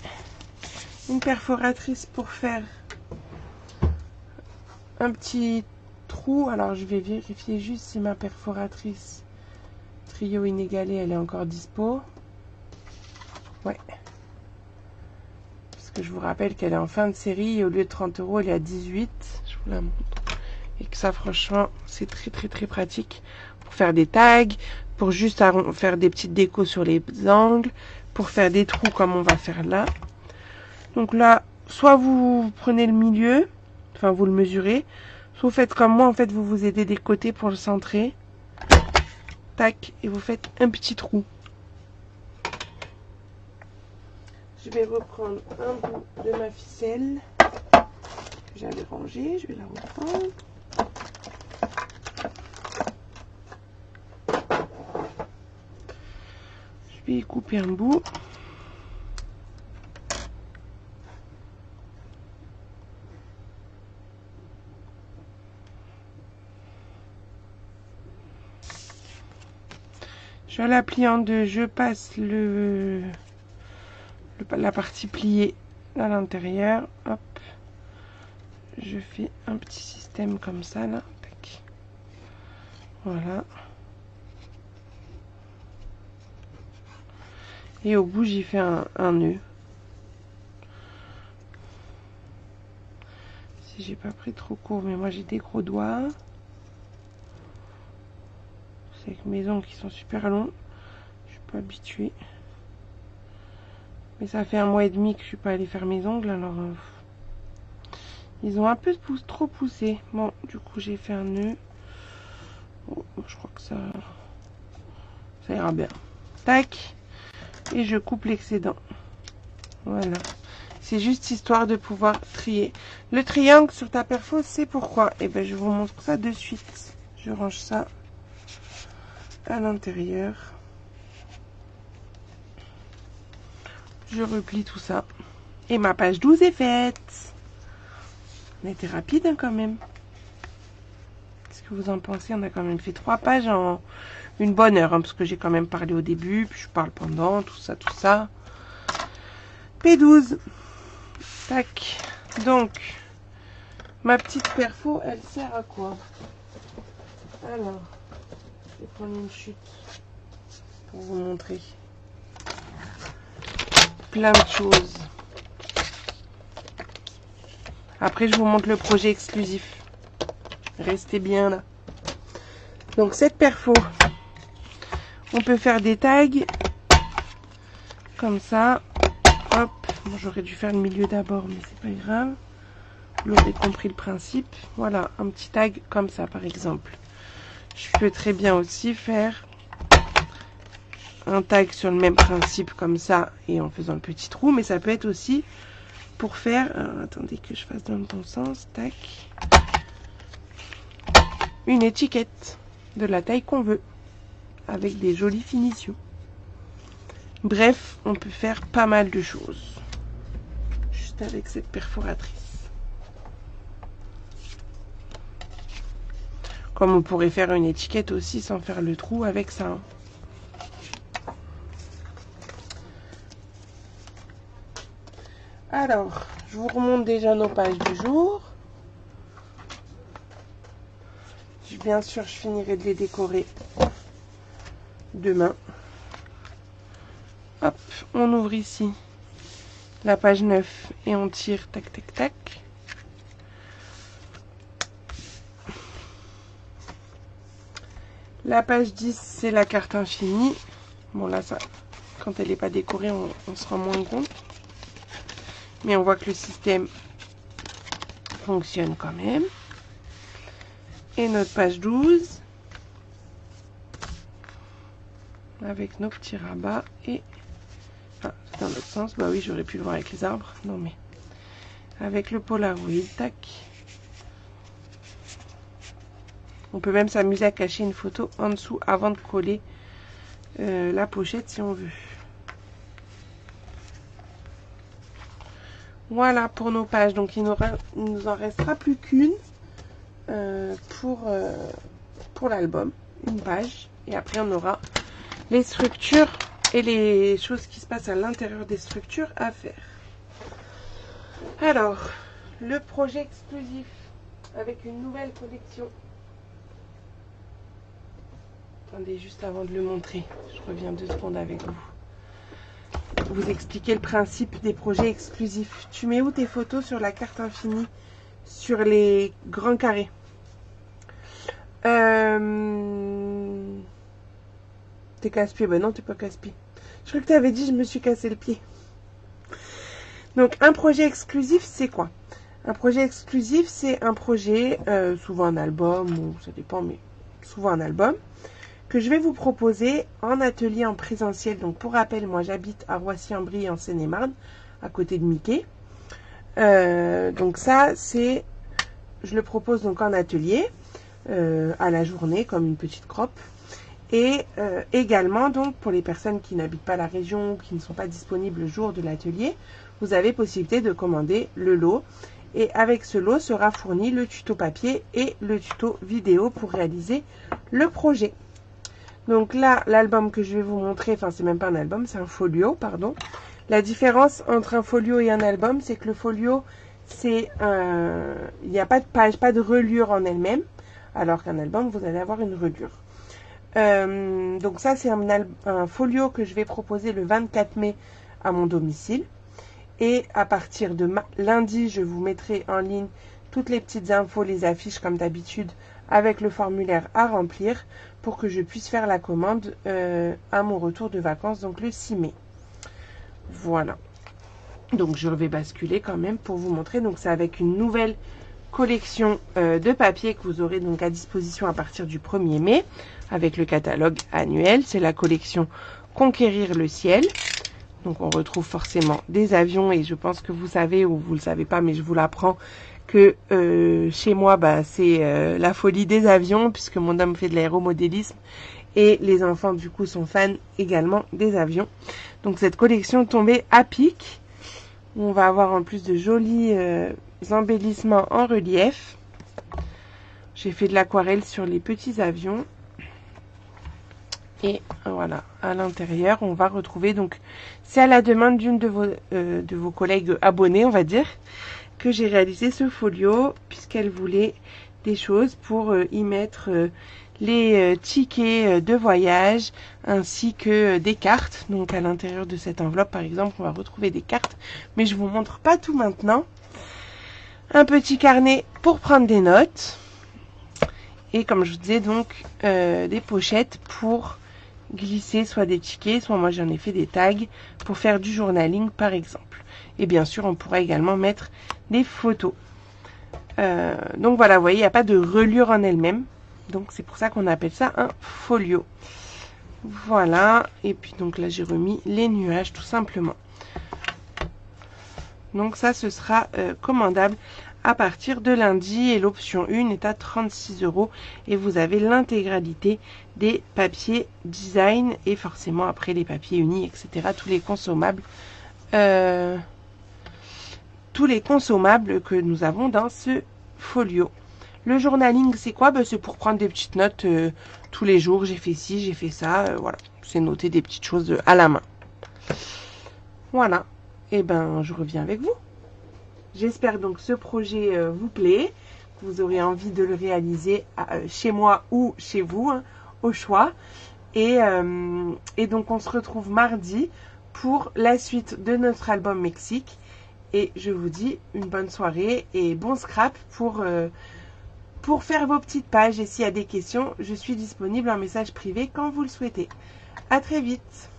une perforatrice pour faire un petit trou. Alors je vais vérifier juste si ma perforatrice trio inégalé elle est encore dispo. Ouais. Parce que je vous rappelle qu'elle est en fin de série et au lieu de 30 €, elle est à 18. Je vous la montre. Et que ça, franchement, c'est très pratique pour faire des tags, pour juste faire des petites décos sur les angles, pour faire des trous comme on va faire là. Donc là, soit vous prenez le milieu, enfin vous le mesurez, soit vous faites comme moi, en fait, vous vous aidez des côtés pour le centrer. Tac, et vous faites un petit trou. Je vais reprendre un bout de ma ficelle que j'avais rangée, je vais la reprendre. Je vais couper un bout. Je la plie en deux, je passe la partie pliée à l'intérieur. Hop. Je fais un petit système comme ça là. Tac. Voilà. Et au bout, j'y fais un nœud. Si j'ai pas pris trop court, mais moi j'ai des gros doigts. C'est avec mes ongles qui sont super longs. Je suis pas habituée. Mais ça fait 1 mois et demi que je suis pas allée faire mes ongles, alors ils ont un peu trop poussé. Bon, du coup j'ai fait un nœud. Oh, je crois que ça ira bien. Tac. Et je coupe l'excédent. Voilà. C'est juste histoire de pouvoir trier. Le triangle sur ta perfo, c'est pourquoi? Et ben je vous montre ça de suite. Je range ça à l'intérieur. Je replie tout ça. Et ma page 12 est faite. On a été rapide hein, quand même. Qu'est-ce que vous en pensez? On a quand même fait 3 pages en une bonne heure. Hein, parce que j'ai quand même parlé au début. Puis je parle pendant. Tout ça, tout ça. P12. Tac. Donc, ma petite perfo, elle sert à quoi? Alors, je vais prendre une chute pour vous montrer plein de choses. Après, je vous montre le projet exclusif. Restez bien là. Donc, cette perfo, on peut faire des tags comme ça. Hop. Bon, j'aurais dû faire le milieu d'abord, mais c'est pas grave. Vous l'aurez compris le principe. Voilà, un petit tag comme ça, par exemple. Je peux très bien aussi faire un tag sur le même principe comme ça et en faisant le petit trou, mais ça peut être aussi pour faire, attendez que je fasse dans le bon sens, tac, une étiquette de la taille qu'on veut avec des jolies finitions. Bref, on peut faire pas mal de choses juste avec cette perforatrice. Comme on pourrait faire une étiquette aussi sans faire le trou avec ça. Hein. Alors, je vous remonte déjà nos pages du jour. Bien sûr, je finirai de les décorer demain. Hop, on ouvre ici la page 9 et on tire, tac, tac, tac. La page 10, c'est la carte infinie. Bon, là, ça, quand elle n'est pas décorée, on se rend moins compte. Mais on voit que le système fonctionne quand même. Et notre page 12. Avec nos petits rabats et... Ah, c'est dans l'autre sens. Bah oui, j'aurais pu le voir avec les arbres. Non, mais... Avec le Polaroid, tac. On peut même s'amuser à cacher une photo en dessous avant de coller la pochette si on veut. Voilà pour nos pages. Donc il nous en restera plus qu'une pour l'album. Une page. Et après on aura les structures et les choses qui se passent à l'intérieur des structures à faire. Alors, le projet exclusif avec une nouvelle collection. Attendez, juste avant de le montrer, je reviens 2 secondes avec vous. Vous expliquer le principe des projets exclusifs. Tu mets où tes photos sur la carte infinie? Sur les grands carrés. T'es casse-pied? Ben non, t'es pas casse-pied. Je crois que t'avais dit je me suis cassé le pied. Donc un projet exclusif, c'est quoi? Un projet exclusif, c'est un projet, souvent un album, ou ça dépend, mais souvent un album, que je vais vous proposer en atelier en présentiel. Donc pour rappel, moi j'habite à Roissy-en-Brie en Seine-et-Marne, à côté de Mickey. Donc ça, je le propose donc en atelier, à la journée, comme une petite croppe. Et également, donc, pour les personnes qui n'habitent pas la région ou qui ne sont pas disponibles le jour de l'atelier, vous avez possibilité de commander le lot. Et avec ce lot sera fourni le tuto papier et le tuto vidéo pour réaliser le projet. Donc là, l'album que je vais vous montrer, enfin c'est même pas un album, c'est un folio, pardon. La différence entre un folio et un album, c'est que le folio, il n'y a pas de page, pas de reliure en elle-même, alors qu'un album, vous allez avoir une reliure. Donc ça, c'est un folio que je vais proposer le 24 mai à mon domicile. Et à partir de lundi, je vous mettrai en ligne toutes les petites infos, les affiches comme d'habitude, avec le formulaire à remplir pour que je puisse faire la commande à mon retour de vacances, donc le 6 mai. Voilà. Donc je vais basculer quand même pour vous montrer. Donc c'est avec une nouvelle collection de papier que vous aurez donc à disposition à partir du 1er mai avec le catalogue annuel. C'est la collection Conquérir le ciel. Donc on retrouve forcément des avions et je pense que vous savez ou vous le savez pas, mais je vous l'apprends que chez moi c'est la folie des avions puisque mon homme fait de l'aéromodélisme et les enfants du coup sont fans également des avions. Donc cette collection tombée à pic. On va avoir en plus de jolis embellissements en relief. J'ai fait de l'aquarelle sur les petits avions. Et voilà, à l'intérieur, on va retrouver, donc, c'est à la demande d'une de vos collègues abonnés, on va dire, que j'ai réalisé ce folio, puisqu'elle voulait des choses pour y mettre les tickets de voyage, ainsi que des cartes. Donc, à l'intérieur de cette enveloppe, par exemple, on va retrouver des cartes, mais je vous montre pas tout maintenant. Un petit carnet pour prendre des notes. Et comme je vous disais, donc, des pochettes pour glisser soit des tickets, soit moi j'en ai fait des tags pour faire du journaling par exemple. Et bien sûr, on pourra également mettre des photos. Donc voilà, vous voyez, il n'y a pas de reliure en elle-même. Donc c'est pour ça qu'on appelle ça un folio. Voilà, et puis donc là j'ai remis les nuages tout simplement. Donc ça, ce sera commandable à partir de lundi et l'option 1 est à 36 € et vous avez l'intégralité des papiers design et forcément après les papiers unis, etc. Tous les consommables que nous avons dans ce folio. Le journaling, c'est quoi? C'est pour prendre des petites notes tous les jours. J'ai fait ci, j'ai fait ça. Voilà, c'est noter des petites choses à la main. Voilà. Et je reviens avec vous. J'espère donc que ce projet vous plaît, que vous aurez envie de le réaliser chez moi ou chez vous, hein, au choix. Et donc on se retrouve mardi pour la suite de notre album Mexique. Et je vous dis une bonne soirée et bon scrap pour faire vos petites pages. Et s'il y a des questions, je suis disponible en message privé quand vous le souhaitez. À très vite.